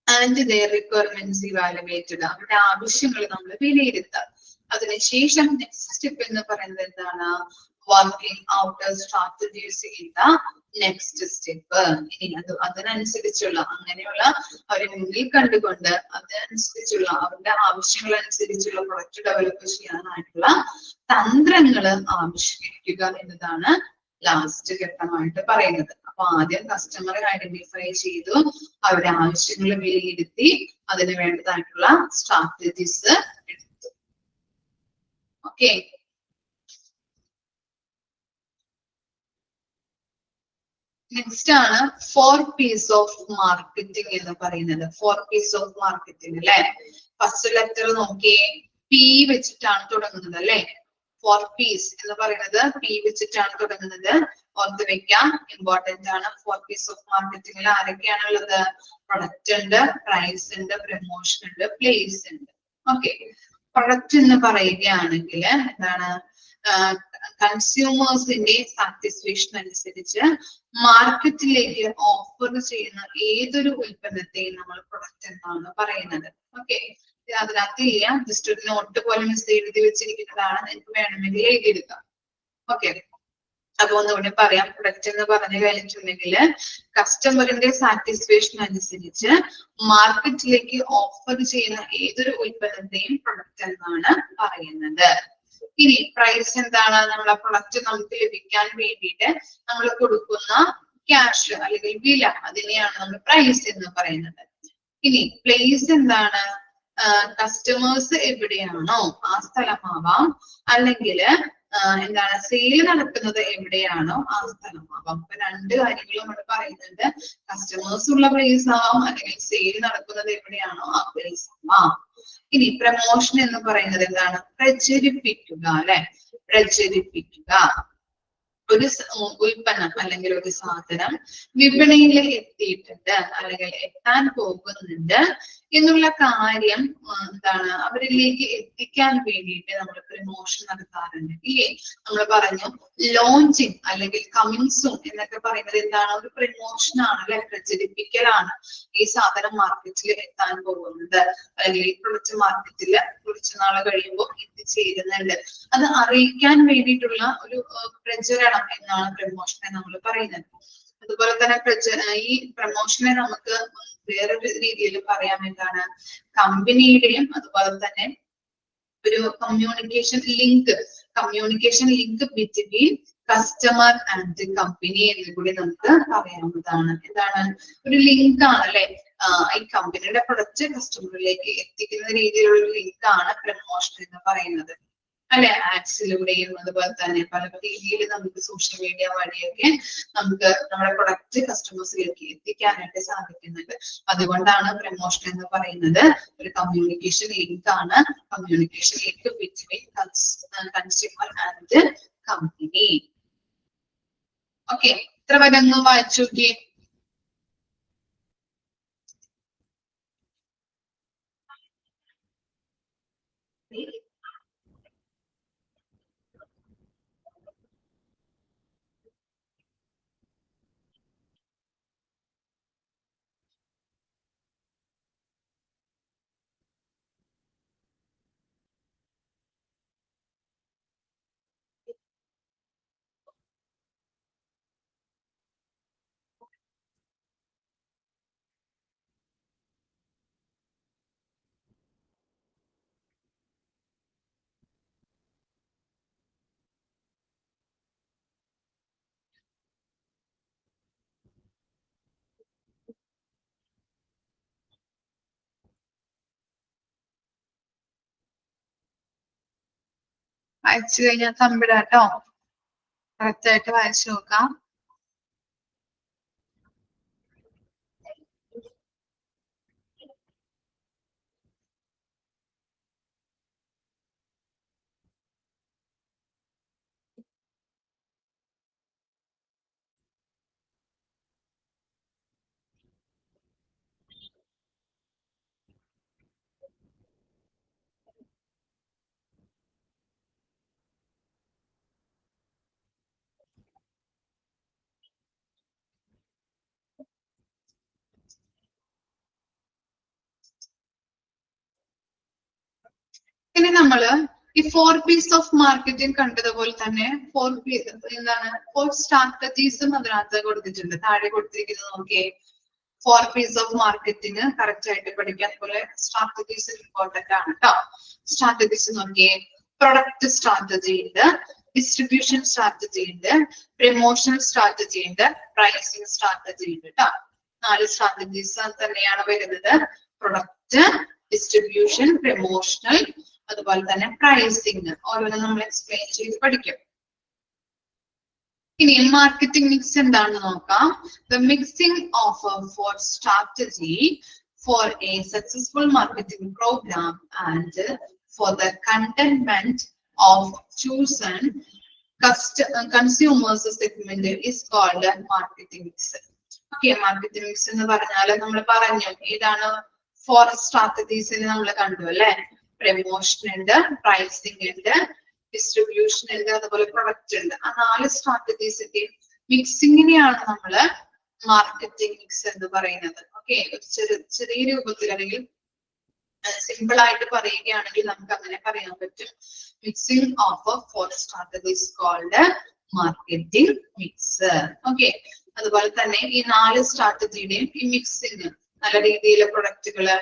And their requirements evaluated. അവരുടെ ആവശ്യങ്ങൾ നമ്മൾ വിലയിരുത്താം. അതിനുശേഷം നെക്സ്റ്റ് സ്റ്റെപ്പ് എന്ന് പറയുന്നത് എന്താണ്? Working out strategies in the next step. ഇനി അതിനനുസരിച്ചുള്ള അങ്ങനെയുള്ള അവരെ മുന്നിൽ കണ്ടുകൊണ്ട് അതിനനുസരിച്ചുള്ള അവരുടെ ആവശ്യങ്ങൾ അനുസരിച്ചുള്ള പ്രൊഡക്റ്റ് ഡെവലപ്പ് ചെയ്യാനായിട്ടുള്ള തന്ത്രങ്ങൾ ആവിഷ്കരിക്കുക എന്നതാണ് ലാസ്റ്റ് ഘട്ടമായിട്ട് പറയുന്നത്. അപ്പൊ ആദ്യം കസ്റ്റമറെ ഐഡന്റിഫൈ ചെയ്തു, അവരുടെ ആവശ്യങ്ങൾ വിലയിരുത്തി, അതിന് വേണ്ടതായിട്ടുള്ള സ്ട്രാറ്റജീസ് എടുത്തു. ഓക്കെ, നെക്സ്റ്റ് ആണ് 4 P's ഓഫ് മാർക്കറ്റിംഗ് എന്ന് പറയുന്നത്. 4 P's ഓഫ് മാർക്കറ്റിംഗ് അല്ലെ. ഫസ്റ്റ് ലെറ്റർ നോക്കിയേ, പി വെച്ചിട്ടാണ് തുടങ്ങുന്നത് അല്ലെ. 4 P's എന്ന് പറയുന്നത് പി വെച്ചിട്ടാണ് തുടങ്ങുന്നത്. ഓർത്ത് വെക്കാം, ഇമ്പോർട്ടന്റ് ആണ്. 4 P's ഓഫ് മാർക്കറ്റിംഗിൽ ആരൊക്കെയാണുള്ളത്? പ്രൊഡക്റ്റ് ഉണ്ട്, പ്രൈസ് ഉണ്ട്, പ്രമോഷൻ ഉണ്ട്, പ്ലേസ് ഉണ്ട്. ഓക്കെ, പ്രൊഡക്റ്റ് എന്ന് പറയുകയാണെങ്കിൽ എന്താണ്? കൺസ്യൂമേഴ്സിന്റെ സാറ്റിസ്ഫാക്ഷൻ അനുസരിച്ച് മാർക്കറ്റിലേക്ക് ഓഫർ ചെയ്യുന്ന ഏതൊരു ഉൽപ്പന്നത്തെയും നമ്മൾ പ്രൊഡക്റ്റ് എന്നാണ് പറയുന്നത്. ഓക്കെ, അതിനകത്ത് ഇല്ല, ജസ്റ്റ് ഒരു നോട്ട് പോലെ മിസ് എഴുതി വെച്ചിരിക്കുന്നതാണ്. നിങ്ങൾക്ക് വേണമെങ്കിൽ എഴുതിയെടുക്കാം. ഓക്കെ, അപ്പൊ ഒന്നുകൂടി പറയാം. പ്രൊഡക്റ്റ് എന്ന് പറഞ്ഞു കഴിഞ്ഞിട്ടുണ്ടെങ്കിൽ കസ്റ്റമറിന്റെ സാറ്റിസ്ഫാക്ഷൻ അനുസരിച്ച് മാർക്കറ്റിലേക്ക് ഓഫർ ചെയ്യുന്ന ഏതൊരു ഉൽപ്പന്നത്തെയും പ്രൊഡക്റ്റ് എന്നാണ് പറയുന്നത്. ഇനി പ്രൈസ് എന്താണ്? നമ്മളെ പ്രൊഡക്റ്റ് നമുക്ക് ലഭിക്കാൻ വേണ്ടിയിട്ട് നമ്മൾ കൊടുക്കുന്ന ക്യാഷ് അല്ലെങ്കിൽ വില, അതിനെയാണ് നമ്മൾ പ്രൈസ് എന്ന് പറയുന്നത്. ഇനി പ്ലേസ് എന്താണ്? കസ്റ്റമേഴ്സ് എവിടെയാണോ ആ സ്ഥലമാവാം, അല്ലെങ്കിൽ എന്താണ് സെയിൽ നടക്കുന്നത് എവിടെയാണോ ആ സ്ഥലമാവാം. അപ്പൊ രണ്ട് കാര്യങ്ങളും നമ്മൾ പറയുന്നുണ്ട്. കസ്റ്റമേഴ്സ് ഉള്ള പ്ലേസ് ആവാം, അല്ലെങ്കിൽ സെയിൽ നടക്കുന്നത് എവിടെയാണോ ആ പ്ലേസ് ആവാം. ഇനി പ്രമോഷൻ എന്ന് പറയുന്നത് എന്താണ്? പ്രചരിപ്പിക്കുക അല്ലെ, പ്രചരിപ്പിക്കുക. ഒരു ഉൽപ്പന്നം അല്ലെങ്കിൽ ഒരു സാധനം വിപണിയിൽ എത്തിയിട്ടുണ്ട് അല്ലെങ്കിൽ എത്താൻ പോകുന്നുണ്ട് എന്നുള്ള കാര്യം എന്താണ് അവരിലേക്ക് എത്തിക്കാൻ വേണ്ടിയിട്ട് നമ്മൾ പ്രമോഷൻ നടത്താറുണ്ട് ഇല്ലേ? നമ്മൾ പറഞ്ഞു ലോഞ്ചിങ് അല്ലെങ്കിൽ കമ്മിങ് സൂൺ എന്നൊക്കെ പറയുന്നത് എന്താണ്? ഒരു പ്രമോഷൻ ആണ് അല്ലെ, പ്രചരിപ്പിക്കലാണ്. ഈ സാധനം മാർക്കറ്റിൽ എത്താൻ പോകുന്നത് അല്ലെങ്കിൽ ഈ പ്രൊഡക്റ്റ് മാർക്കറ്റിൽ കുറച്ചു നാള് കഴിയുമ്പോൾ എത്തിച്ചേരുന്നുണ്ട്, അത് അറിയിക്കാൻ വേണ്ടിയിട്ടുള്ള ഒരു പ്രചരണം എന്നാണ് പ്രമോഷനെ നമ്മൾ പറയുന്നത്. അതുപോലെ തന്നെ ഈ പ്രമോഷനെ നമുക്ക് വേറൊരു രീതിയിൽ പറയാം, എന്താണ്? കമ്പനിയുടെയും അതുപോലെ തന്നെ ഒരു communication link between customer and company എന്ന് കൂടി നമുക്ക് പറയാവുന്നതാണ്. എന്താണ്? ഒരു ലിങ്ക് ആണ് അല്ലെ, ഈ കമ്പനിയുടെ പ്രൊഡക്റ്റ് കസ്റ്റമറിലേക്ക് എത്തിക്കുന്ന രീതിയിലുള്ള ഒരു ലിങ്ക് ആണ് പ്രമോഷൻ എന്ന് പറയുന്നത് അല്ലെ. ആഡ്സിലൂടെയും അതുപോലെ തന്നെ പല രീതിയിൽ നമുക്ക് സോഷ്യൽ മീഡിയ വഴിയൊക്കെ നമുക്ക് നമ്മുടെ പ്രൊഡക്റ്റ് കസ്റ്റമേഴ്സിലേക്ക് എത്തിക്കാനായിട്ട് സാധിക്കുന്നുണ്ട്. അതുകൊണ്ടാണ് പ്രമോഷൻ എന്ന് പറയുന്നത് ഒരു കമ്മ്യൂണിക്കേഷൻ ലിങ്ക് ആണ്, communication link between consumer and company. Okay, ഇത്ര വരെ ഒന്ന് വായിച്ചു നോക്കിയേ. വായിച്ചു കഴിഞ്ഞാൽ തമ്പിടാട്ടോ, കറക്റ്റ് ആയിട്ട് വായിച്ചു നോക്കാം. ഇനി നമ്മള് ഈ 4 P's ഓഫ് മാർക്കറ്റിംഗ് കണ്ടതുപോലെ തന്നെ 4 സ്ട്രാറ്റജീസും അതിനകത്ത് കൊടുത്തിട്ടുണ്ട്. താഴെ കൊടുത്തിരിക്കുന്നത് നോക്കിയേ. 4 P's ഓഫ് മാർക്കറ്റിംഗ് കറക്റ്റ് ആയിട്ട് പഠിക്കാൻ പോലെ സ്ട്രാറ്റജീസ് ഇമ്പോർട്ടന്റ് ആണ് കേട്ടോ. സ്ട്രാറ്റജീസ് നോക്കിയേ. പ്രൊഡക്റ്റ് സ്ട്രാറ്റജി ഉണ്ട്, ഡിസ്ട്രിബ്യൂഷൻ സ്ട്രാറ്റജി ഉണ്ട്, പ്രമോഷണൽ സ്ട്രാറ്റജി ഉണ്ട്, പ്രൈസിങ് സ്ട്രാറ്റജി ഉണ്ട് കേട്ടോ. 4 സ്ട്രാറ്റജീസ് തന്നെയാണ് വരുന്നത്. പ്രൊഡക്റ്റ്, ഡിസ്ട്രിബ്യൂഷൻ, പ്രമോഷണൽ, അതുപോലെ തന്നെ പ്രൈസിങ്. ഓരോന്നും നമ്മൾ എക്സ്പ്ലെയിൻ ചെയ്ത് പഠിക്കും. ഇനി മാർക്കറ്റിംഗ് മിക്സ് എന്താണെന്ന് നോക്കാം. The mixing of four strategy for a successful marketing program and for the contentment of chosen consumers segment is called marketing mix. Okay, marketing mix എന്ന് പറഞ്ഞാൽ നമ്മൾ പറഞ്ഞു ഏതാണ്? 4 സ്ട്രാറ്റജീസിന് നമ്മൾ കണ്ടു അല്ലെ. പ്രമോഷൻ ഉണ്ട്, പ്രൈസിംഗ് ഉണ്ട്, ഡിസ്ട്രിബ്യൂഷൻ ഉണ്ട്, അതുപോലെ പ്രൊഡക്റ്റ് ഉണ്ട്. ആ 4 സ്ട്രാറ്റജീസിന്റെ മിക്സിങ്ങിനെയാണ് നമ്മള് മാർക്കറ്റിംഗ് മിക്സ് എന്ന് പറയുന്നത്. ഓക്കെ, ചെറിയ രൂപത്തിൽ അല്ലെങ്കിൽ സിമ്പിൾ ആയിട്ട് പറയുകയാണെങ്കിൽ നമുക്ക് അങ്ങനെ പറയാൻ പറ്റും. Mixing of 4 strategies called marketing mix. Okay, അതുപോലെ തന്നെ ഈ 4 സ്ട്രാറ്റജിയുടെയും ഈ മിക്സിങ് നല്ല രീതിയിൽ പ്രൊഡക്റ്റുകള്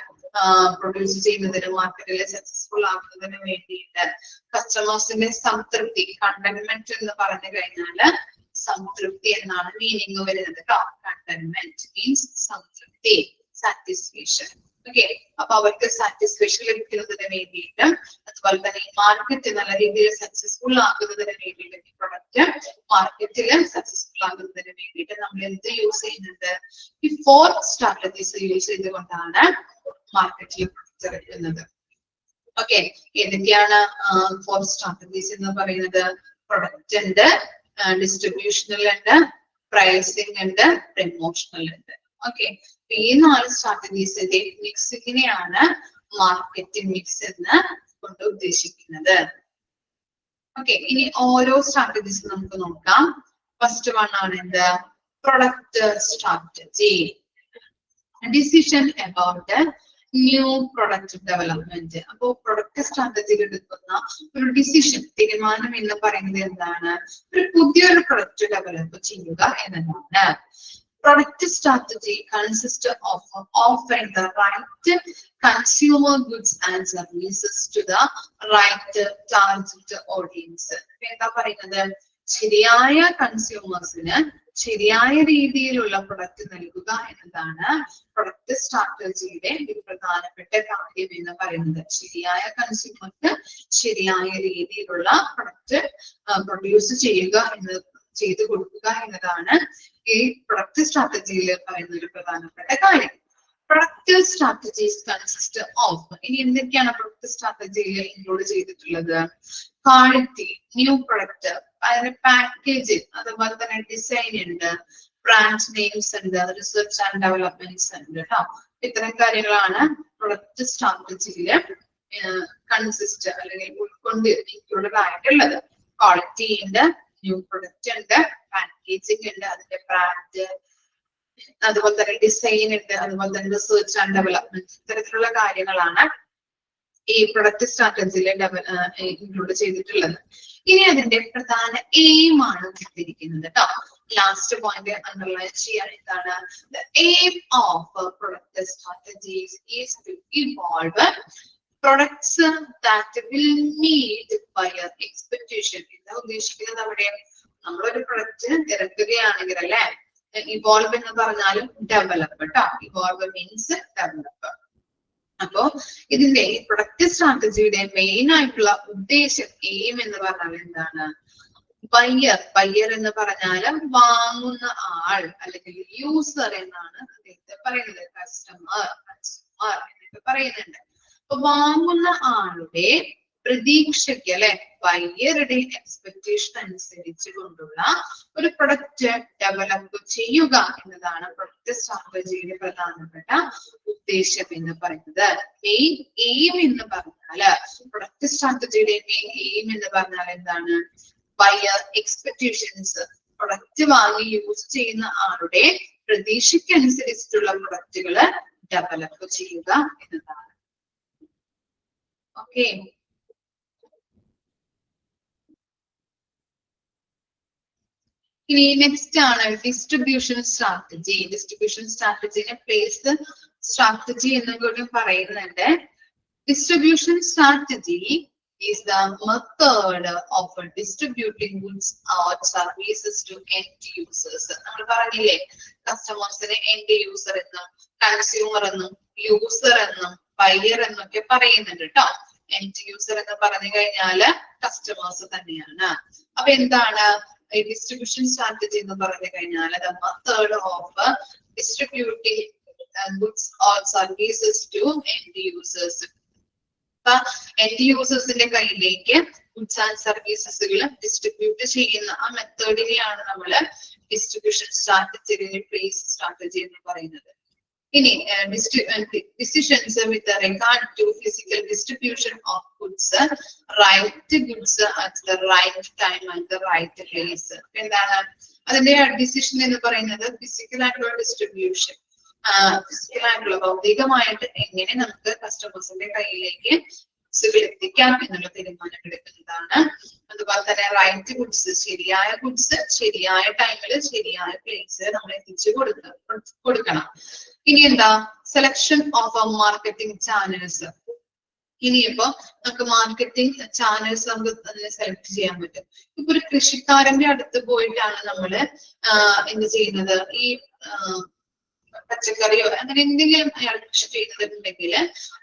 പ്രൊഡ്യൂസ് ചെയ്യുന്നതിന് മാർക്കറ്റിൽ സക്സസ്ഫുൾ ആകുന്നതിന് വേണ്ടിയിട്ട് കസ്റ്റമേഴ്സിന്റെ സംതൃപ്തി, കണ്ടന്റ്മെന്റ് എന്ന് പറഞ്ഞു കഴിഞ്ഞാല് സംതൃപ്തി എന്നാണ് മീനിങ് വരുന്നത് കേട്ടോ. കണ്ടന്റ്മെന്റ് മീൻസ് സംതൃപ്തി, സാറ്റിസ്ഫാക്ഷൻ. ഓക്കെ, അപ്പൊ അവർക്ക് സാറ്റിസ്ഫാക്ഷൻ ലഭിക്കുന്നതിന് വേണ്ടിയിട്ടും അതുപോലെ തന്നെ ഈ മാർക്കറ്റ് നല്ല രീതിയിൽ സക്സസ്ഫുൾ ആകുന്നതിന് വേണ്ടിയിട്ട് ഈ പ്രൊഡക്റ്റ് മാർക്കറ്റിൽ സക്സസ്ഫുൾ ആകുന്നതിന് വേണ്ടിയിട്ട് നമ്മൾ എന്ത് യൂസ് ചെയ്യുന്നുണ്ട്? ഈ 4 സ്ട്രാറ്റജീസ് യൂസ് ചെയ്തുകൊണ്ടാണ് മാർക്കറ്റിൽ പ്രൊഡക്റ്റ് ഇറക്കുന്നത്. ഓക്കെ, ഏതൊക്കെയാണ് 4 സ്ട്രാറ്റജീസ് എന്ന് പറയുന്നത്? പ്രൊഡക്റ്റ് ഉണ്ട്, ഡിസ്ട്രിബ്യൂഷണൽ ഉണ്ട്, പ്രൈസിംഗ് ഉണ്ട്, പ്രമോഷണൽ ഉണ്ട്. ഓക്കെ, ഈ 4 സ്ട്രാറ്റജീസ് മിക്സിങ്ങിനെയാണ് മാർക്കറ്റിംഗ് മിക്സ് എന്ന് കൊണ്ട് ഉദ്ദേശിക്കുന്നത്. ഓക്കെ, ഇനി ഓരോ സ്ട്രാറ്റജീസ് നമുക്ക് നോക്കാം. ഫസ്റ്റ് വൺ ആണ് എന്ത്? Product strategy. Decision about new product development. അപ്പോ പ്രൊഡക്റ്റ് സ്ട്രാറ്റജിയിൽ എടുക്കുന്ന ഒരു ഡിസിഷൻ, തീരുമാനം എന്ന് പറയുന്നത് എന്താണ്? ഒരു പുതിയൊരു പ്രൊഡക്റ്റ് ഡെവലപ്പ് ചെയ്യുക എന്നതാണ്. Product strategy consists of offering the right consumer goods and services to the right target audience. എന്താ പറയുന്നത്? ശരിയായ കൺസ്യൂമേഴ്സിന് ശരിയായ രീതിയിലുള്ള പ്രൊഡക്റ്റ് നൽകുക എന്നതാണ് പ്രൊഡക്റ്റ് സ്ട്രാറ്റജിയുടെ ഒരു പ്രധാനപ്പെട്ട കാര്യം എന്ന് പറയുന്നത്. ശരിയായ കൺസ്യൂമർക്ക് ശരിയായ രീതിയിലുള്ള പ്രൊഡക്റ്റ് പ്രൊഡ്യൂസ് ചെയ്തു കൊടുക്കുക എന്നതാണ് ഈ പ്രൊഡക്റ്റ് സ്ട്രാറ്റജിയിൽ പറയുന്ന ഒരു പ്രധാനപ്പെട്ട കാര്യം. പ്രൊഡക്റ്റ് സ്ട്രാറ്റജീസ് കൺസിസ്റ്റ് ഓഫ്, ഇനി എന്തൊക്കെയാണ് പ്രൊഡക്റ്റ് സ്ട്രാറ്റജിയിൽ ഇൻക്ലൂഡ് ചെയ്തിട്ടുള്ളത്? ക്വാളിറ്റി, ന്യൂ പ്രൊഡക്റ്റ്, അതിന്റെ പാക്കേജിങ്, അതുപോലെ തന്നെ ഡിസൈൻ ഉണ്ട്, ബ്രാൻഡ് നെയിംസ് ഉണ്ട്, റിസർച്ച് ആൻഡ് ഡെവലപ്മെന്റ്സ് ഉണ്ട് കേട്ടോ. ഇത്തരം കാര്യങ്ങളാണ് പ്രൊഡക്റ്റ് സ്ട്രാറ്റജിയിൽ കൺസിസ്റ്റ് അല്ലെങ്കിൽ ഉൾക്കൊണ്ട് ഇൻക്ലൂഡഡ് ആയിട്ടുള്ളത്. ക്വാളിറ്റി ഉണ്ട്, ന്യൂ പ്രൊഡക്റ്റ് ഉണ്ട്, പാക്കേജിംഗ് ഉണ്ട്, അതിന്റെ ബ്രാൻഡ്, അതുപോലെ തന്നെ ഡിസൈൻ ഉണ്ട്, അതുപോലെ തന്നെ റിസർച്ച് ആൻഡ് ഡെവലപ്മെന്റ്, ഇത്തരത്തിലുള്ള കാര്യങ്ങളാണ് ഈ പ്രൊഡക്റ്റ് സ്ട്രാറ്റജിയിൽ ഇൻക്ലൂഡ് ചെയ്തിട്ടുള്ളത്. ഇനി അതിന്റെ പ്രധാന എയിം ആണ് കൊടുത്തിരിക്കുന്നത് കേട്ടോ. ലാസ്റ്റ് പോയിന്റ് അണ്ടർലൈൻ ചെയ്യാൻ എന്താണ്? The aim of product strategies is to evolve products that will meet buyer expectation. എന്താ ഉദ്ദേശിക്കുന്നത് അവിടെ? നമ്മളൊരു പ്രൊഡക്റ്റ് ഇറക്കുകയാണെങ്കിൽ അല്ലെ, ഇവോൾവ് എന്ന് പറഞ്ഞാലും ഡെവലപ്പ് കേട്ടോ. Evolve means develop. അപ്പോ ഇതിന്റെ പ്രൊഡക്റ്റ് സ്ട്രാറ്റജിയുടെ മെയിൻ ആയിട്ടുള്ള ഉദ്ദേശം, എയിം എന്ന് പറഞ്ഞാൽ എന്താണ്? ബയ്യർ എന്ന് പറഞ്ഞാൽ വാങ്ങുന്ന ആൾ അല്ലെങ്കിൽ യൂസർ എന്നാണ് അദ്ദേഹത്തെ പറയുന്നത്. കൺസ്യൂമർ എന്നൊക്കെ പറയുന്നുണ്ട്. അപ്പൊ വാങ്ങുന്ന ആളുടെ പ്രതീക്ഷയ്ക്ക് അല്ലെ, ബയ്യറുടെ എക്സ്പെക്ടേഷൻ അനുസരിച്ച് കൊണ്ടുള്ള ഒരു പ്രൊഡക്റ്റ് ഡെവലപ്പ് ചെയ്യുക എന്നതാണ് പ്രൊഡക്റ്റ് സ്ട്രാറ്റജിയുടെ പ്രധാനപ്പെട്ട ഉദ്ദേശം എന്ന് പറയുന്നത്. മെയിൻ എയിം എന്ന് പറഞ്ഞാല്, പ്രൊഡക്റ്റ് സ്ട്രാറ്റജിയുടെ മെയിൻ എയിം എന്ന് പറഞ്ഞാൽ എന്താണ്? ബയ്യർ എക്സ്പെക്ടേഷൻസ്, പ്രൊഡക്റ്റ് വാങ്ങി യൂസ് ചെയ്യുന്ന ആളുടെ പ്രതീക്ഷയ്ക്കനുസരിച്ചിട്ടുള്ള പ്രൊഡക്റ്റുകള് ഡെവലപ്പ് ചെയ്യുക എന്നതാണ്. ഓക്കെ, ഇനി നെക്സ്റ്റ് ആണ് ഡിസ്ട്രിബ്യൂഷൻ സ്ട്രാറ്റജി. ഡിസ്ട്രിബ്യൂഷൻ സ്ട്രാറ്റജിനെ പ്ലേസ് സ്ട്രാറ്റജി എന്നും കൂടി പറയുന്നുണ്ട്. Distribution strategy is the method of distributing goods or services to end users. നമ്മൾ പറഞ്ഞില്ലേ, കസ്റ്റമേഴ്സിനെ എൻഡ് യൂസർ എന്നും കൺസ്യൂമർ എന്നും യൂസർ എന്നും ബയർ എന്നൊക്കെ പറയുന്നുണ്ട് കേട്ടോ. എൻഡ് യൂസർ എന്ന് പറഞ്ഞു കഴിഞ്ഞാല് കസ്റ്റമേഴ്സ് തന്നെയാണ്. അപ്പൊ എന്താണ് ഈ ഡിസ്ട്രിബ്യൂഷൻ സ്ട്രാറ്റജി എന്ന് പറഞ്ഞു കഴിഞ്ഞാൽ? the method of distributing goods or services to end users. End യൂസേഴ്സിന്റെ കയ്യിലേക്ക് ഗുഡ്സ് ആൻഡ് സർവീസസുകൾ ഡിസ്ട്രിബ്യൂട്ട് ചെയ്യുന്ന ആ മെത്തേഡിനെയാണ് നമ്മൾ ഡിസ്ട്രിബ്യൂഷൻ സ്ട്രാറ്റജി, പ്ലേസ് സ്ട്രാറ്റജി എന്ന് പറയുന്നത്. ഇനി decisions with regard to physical distribution of goods, right goods at the right time and the right place. എന്താണ് അതിന്റെ ഡിസിഷൻ എന്ന് പറയുന്നത്? ഫിസിക്കൽ ആയിട്ടുള്ള ഡിസ്ട്രിബ്യൂഷൻ, ഫിസിക്കലായിട്ടുള്ള ഭൗതികമായിട്ട് എങ്ങനെ നമുക്ക് കസ്റ്റമേഴ്സിന്റെ കയ്യിലേക്ക് ഗുഡ്സുകൾ എത്തിക്കാം എന്നുള്ള തീരുമാനം എടുക്കുന്നതാണ്. അതുപോലെ തന്നെ റൈറ്റ് ഗുഡ്സ്, ശരിയായ ഗുഡ്സ് ശരിയായ ടൈമിൽ ശരിയായ പ്ലേസ് നമ്മൾ എത്തിച്ചു കൊടുക്കണം. ഇനി എന്താ? Selection of marketing channels. ഇനിയിപ്പോ നമുക്ക് മാർക്കറ്റിംഗ് ചാനൽസ് നമുക്ക് സെലക്ട് ചെയ്യാൻ പറ്റും. ഇപ്പൊ ഒരു കൃഷിക്കാരന്റെ അടുത്ത് പോയിട്ടാണ് നമ്മള് എന്ത് ചെയ്യുന്നത്? ഈ പച്ചക്കറിയോ അങ്ങനെ എന്തെങ്കിലും അയാൾ കൃഷി ചെയ്യുന്നുണ്ടെങ്കിൽ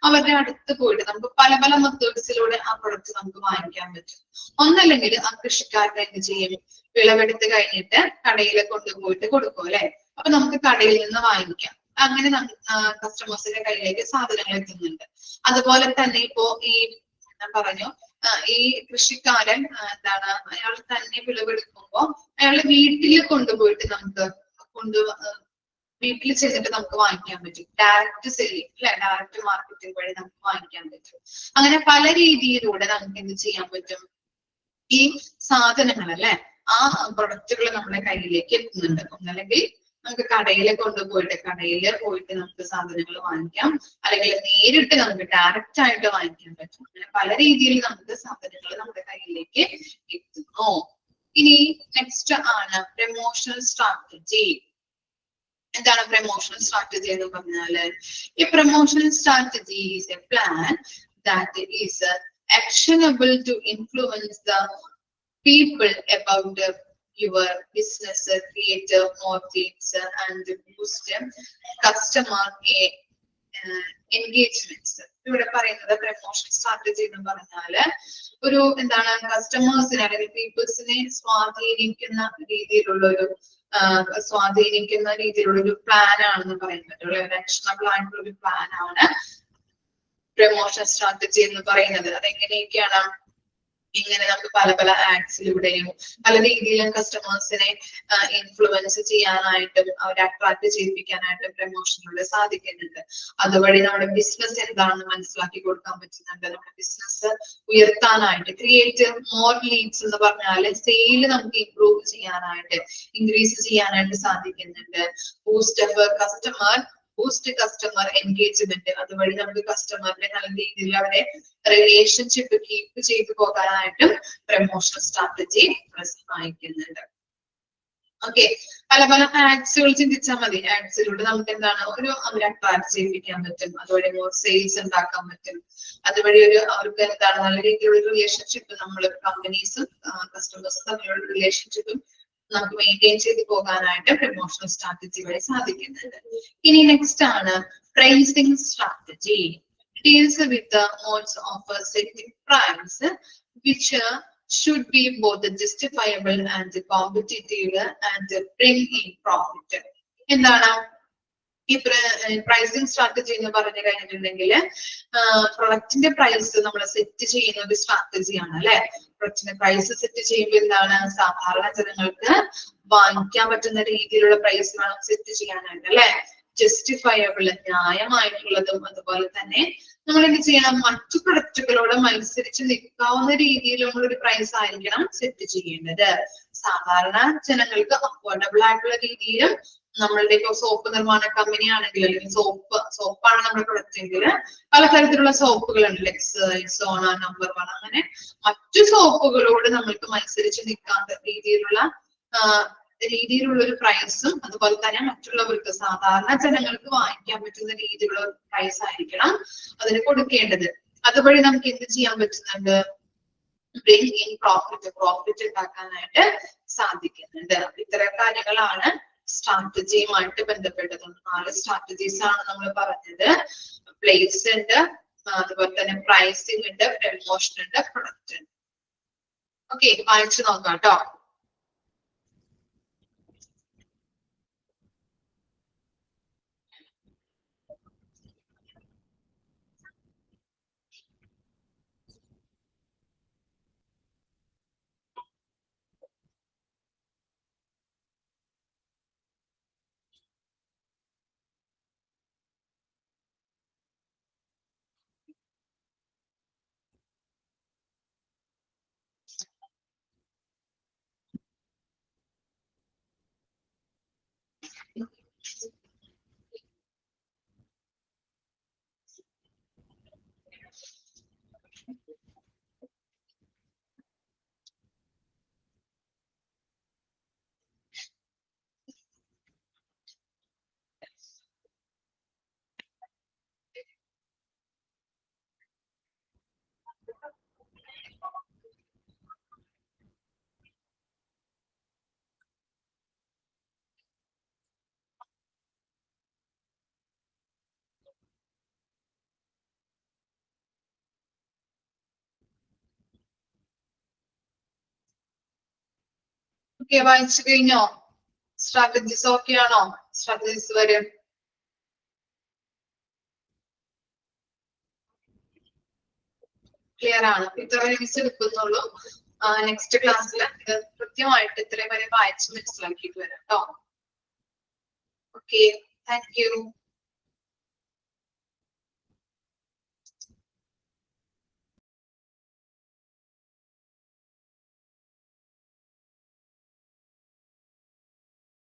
അവരുടെ അടുത്ത് പോയിട്ട് നമുക്ക് പല പല മെത്തേഡ്സിലൂടെ ആ പ്രൊഡക്റ്റ് നമുക്ക് വാങ്ങിക്കാൻ പറ്റും. ഒന്നല്ലെങ്കിൽ ആ കൃഷിക്കാരൻ എന്ത് ചെയ്യും? വിളവെടുത്ത് കഴിഞ്ഞിട്ട് കടയിൽ കൊണ്ടുപോയിട്ട് കൊടുക്കും അല്ലെ. അപ്പൊ നമുക്ക് കടയിൽ നിന്ന് വാങ്ങിക്കാം. അങ്ങനെ കസ്റ്റമേഴ്സിന്റെ കയ്യിലേക്ക് സാധനങ്ങൾ എത്തുന്നുണ്ട്. അതുപോലെ തന്നെ ഇപ്പോ ഈ ഞാൻ പറഞ്ഞു ഈ കൃഷിക്കാരൻ എന്താണ് അയാൾ തന്നെ വിളവെടുക്കുമ്പോ അയാളുടെ വീട്ടിൽ കൊണ്ടുപോയിട്ട് നമുക്ക് വീട്ടിൽ ചെന്നിട്ട് നമുക്ക് വാങ്ങിക്കാൻ പറ്റും. ഡയറക്റ്റ് സെല്ലിങ് അല്ലെ, ഡയറക്റ്റ് മാർക്കറ്റിംഗ് വഴി നമുക്ക് വാങ്ങിക്കാൻ പറ്റും. അങ്ങനെ പല രീതിയിലൂടെ നമുക്ക് എന്ത് ചെയ്യാൻ പറ്റും, ഈ സാധനങ്ങൾ അല്ലെ, ആ പ്രൊഡക്റ്റുകൾ നമ്മുടെ കയ്യിലേക്ക് എത്തുന്നുണ്ട്. ഒന്നല്ലെങ്കിൽ നമുക്ക് കടയിൽ പോയിട്ട് നമുക്ക് സാധനങ്ങൾ വാങ്ങിക്കാം, അല്ലെങ്കിൽ നേരിട്ട് നമുക്ക് ഡയറക്റ്റ് ആയിട്ട് വാങ്ങിക്കാൻ പറ്റും. അങ്ങനെ പല രീതിയിൽ നമുക്ക് സാധനങ്ങൾ നമ്മുടെ കയ്യിലേക്ക് എത്തുന്നു. ഇനി നെക്സ്റ്റ് ആണ് പ്രമോഷണൽ സ്ട്രാറ്റജി. എന്താണ് പ്രമോഷണൽ സ്ട്രാറ്റജി എന്ന് പറഞ്ഞാല്, ഈ promotional strategy is A plan that is actionable to influence the people about your business, create more leads and boost customer engagements. ഇവിടെ പറയുന്നത് പ്രമോഷൻ സ്ട്രാറ്റജി എന്ന് പറഞ്ഞാല് ഒരു എന്താണ്, കസ്റ്റമേഴ്സിനെ അല്ലെങ്കിൽ പീപ്പിൾസിനെ സ്വാധീനിക്കുന്ന രീതിയിലുള്ള ഒരു പ്ലാൻ ആണെന്ന് പറയാൻ പറ്റുള്ളൂ. ഒരു ആക്ഷണബിൾ ആയിട്ടുള്ള ഒരു പ്ലാൻ ആണ് പ്രമോഷൻ സ്ട്രാറ്റജി എന്ന് പറയുന്നത്. അതെങ്ങനെയൊക്കെയാണ്, ഇങ്ങനെ നമുക്ക് പല പല ആഡ്സിലൂടെയും പല രീതിയിലും കസ്റ്റമേഴ്സിനെ ഇൻഫ്ലുവൻസ് ചെയ്യാനായിട്ടും അവരെ അട്രാക്ട് ചെയ്യിപ്പിക്കാനായിട്ടും പ്രമോഷനിലൂടെ സാധിക്കുന്നുണ്ട്. അതുവഴി നമ്മുടെ ബിസിനസ് എന്താണെന്ന് മനസ്സിലാക്കി കൊടുക്കാൻ പറ്റുന്നുണ്ട്. നമ്മുടെ ബിസിനസ് ഉയർത്താനായിട്ട്, ക്രിയേറ്റ് മോർ ലീഡ്സ് എന്ന് പറഞ്ഞാല് സെയില് നമുക്ക് ഇംപ്രൂവ് ചെയ്യാനായിട്ട്, ഇൻക്രീസ് ചെയ്യാനായിട്ട് സാധിക്കുന്നുണ്ട്. ബൂസ്റ്റ് കസ്റ്റമർ എൻഗേജ്മെന്റ്, അതുവഴി നമുക്ക് കസ്റ്റമറിനെ നല്ല രീതിയിൽ അവരെ റിലേഷൻഷിപ്പ് കീപ്പ് ചെയ്തു പോകാനായിട്ടും പ്രമോഷണൽ സ്ട്രാറ്റജി സഹായിക്കുന്നുണ്ട്. ഓക്കെ, പല പല ആഡ്സുകൾ ചിന്തിച്ചാൽ മതി. ആഡ്സിലൂടെ നമുക്ക് എന്താണ് അവരെ അട്രാക്ട് ചെയ്യിപ്പിക്കാൻ പറ്റും, അതുവഴി മോർ സെയിൽസ് ഉണ്ടാക്കാൻ പറ്റും. അതുവഴി അവർക്ക് എന്താണ് നല്ല രീതിയിലുള്ള റിലേഷൻഷിപ്പ്, നമ്മൾ കമ്പനീസും കസ്റ്റമേഴ്സും തമ്മിലുള്ള റിലേഷൻഷിപ്പും നമുക്ക് മെയിൻറ്റെയിൻ ചെയ്ത് പോകാനായിട്ട് പ്രമോഷണൽ സ്ട്രാറ്റജി വഴി സാധിക്കുന്നുണ്ട്. ഇനി നെക്സ്റ്റ് ആണ് pricing strategy. Deals with modes of setting price which should be both justifiable and competitive and bring in profit. എന്താണ് ഈ പ്രൈസിംഗ് സ്ട്രാറ്റജി എന്ന് പറഞ്ഞു കഴിഞ്ഞിട്ടുണ്ടെങ്കിൽ, പ്രൊഡക്റ്റിന്റെ പ്രൈസ് നമ്മൾ സെറ്റ് ചെയ്യുന്ന ഒരു സ്ട്രാറ്റജിയാണ് അല്ലെ. പ്രൊഡക്റ്റിന്റെ പ്രൈസ് സെറ്റ് ചെയ്യുമ്പോൾ എന്താണ്, സാധാരണ ജനങ്ങൾക്ക് വാങ്ങിക്കാൻ പറ്റുന്ന രീതിയിലുള്ള പ്രൈസ് വേണം സെറ്റ് ചെയ്യാനായിട്ട് അല്ലെ. ജസ്റ്റിഫയബിൾ, ന്യായമായിട്ടുള്ളതും, അതുപോലെ തന്നെ നമ്മൾ എന്ത് ചെയ്യണം, മറ്റു പ്രൊഡക്റ്റുകളോട് മത്സരിച്ച് നിൽക്കാവുന്ന രീതിയിലുള്ള ഒരു പ്രൈസ് ആയിരിക്കണം സെറ്റ് ചെയ്യേണ്ടത്. സാധാരണ ജനങ്ങൾക്ക് അഫോർഡബിൾ ആയിട്ടുള്ള രീതിയിലും, നമ്മളുടെ ഇപ്പൊ സോപ്പ് നിർമ്മാണ കമ്പനി ആണെങ്കിൽ, അല്ലെങ്കിൽ സോപ്പാണ് നമ്മുടെ പ്രൊഡക്റ്റ് എങ്കിൽ പലതരത്തിലുള്ള സോപ്പുകളുണ്ട്, ലെക്സ്, സോണ, നമ്പർ 1, അങ്ങനെ മറ്റു സോപ്പുകളോട് നമ്മൾക്ക് മത്സരിച്ച് നിൽക്കാത്ത രീതിയിലുള്ള ഒരു പ്രൈസും, അതുപോലെ തന്നെ മറ്റുള്ളവർക്ക് സാധാരണ ജനങ്ങൾക്ക് വാങ്ങിക്കാൻ പറ്റുന്ന രീതിയിലുള്ള പ്രൈസ് ആയിരിക്കണം അതിന് കൊടുക്കേണ്ടത്. അതുവഴി നമുക്ക് എന്ത് ചെയ്യാൻ പറ്റുന്നുണ്ട്, ബ്രിങ് ഇൻ പ്രോഫിറ്റ് ഉണ്ടാക്കാനായിട്ട് സാധിക്കുന്നുണ്ട്. ഇത്തരം കാര്യങ്ങളാണ് സ്ട്രാറ്റജിയുമായിട്ട് ബന്ധപ്പെട്ടത്. 4 സ്ട്രാറ്റജീസ് ആണ് നമ്മൾ പറഞ്ഞത്. പ്ലേസ് ഉണ്ട്, അതുപോലെ തന്നെ പ്രൈസിംഗ് ഉണ്ട്, പ്രമോഷൻ ഉണ്ട്, പ്രൊഡക്റ്റ് ഉണ്ട്. ഓക്കെ, വായിച്ചു നോക്കാം കേട്ടോ. ഓക്കെ, വായിച്ചു കഴിഞ്ഞോ? സ്ട്രാറ്റജീസ് ഓക്കെ ആണോ? സ്ട്രാറ്റജീസ് വരും. ക്ലിയർ ആണ്. ഇത്ര മിസ് എടുക്കുന്നുള്ളൂ. നെക്സ്റ്റ് ക്ലാസ്സിൽ ഇത് കൃത്യമായിട്ട് ഇത്രയും വരെ വായിച്ച് മനസ്സിലാക്കിയിട്ട് വരാം കേട്ടോ. Okay, thank you.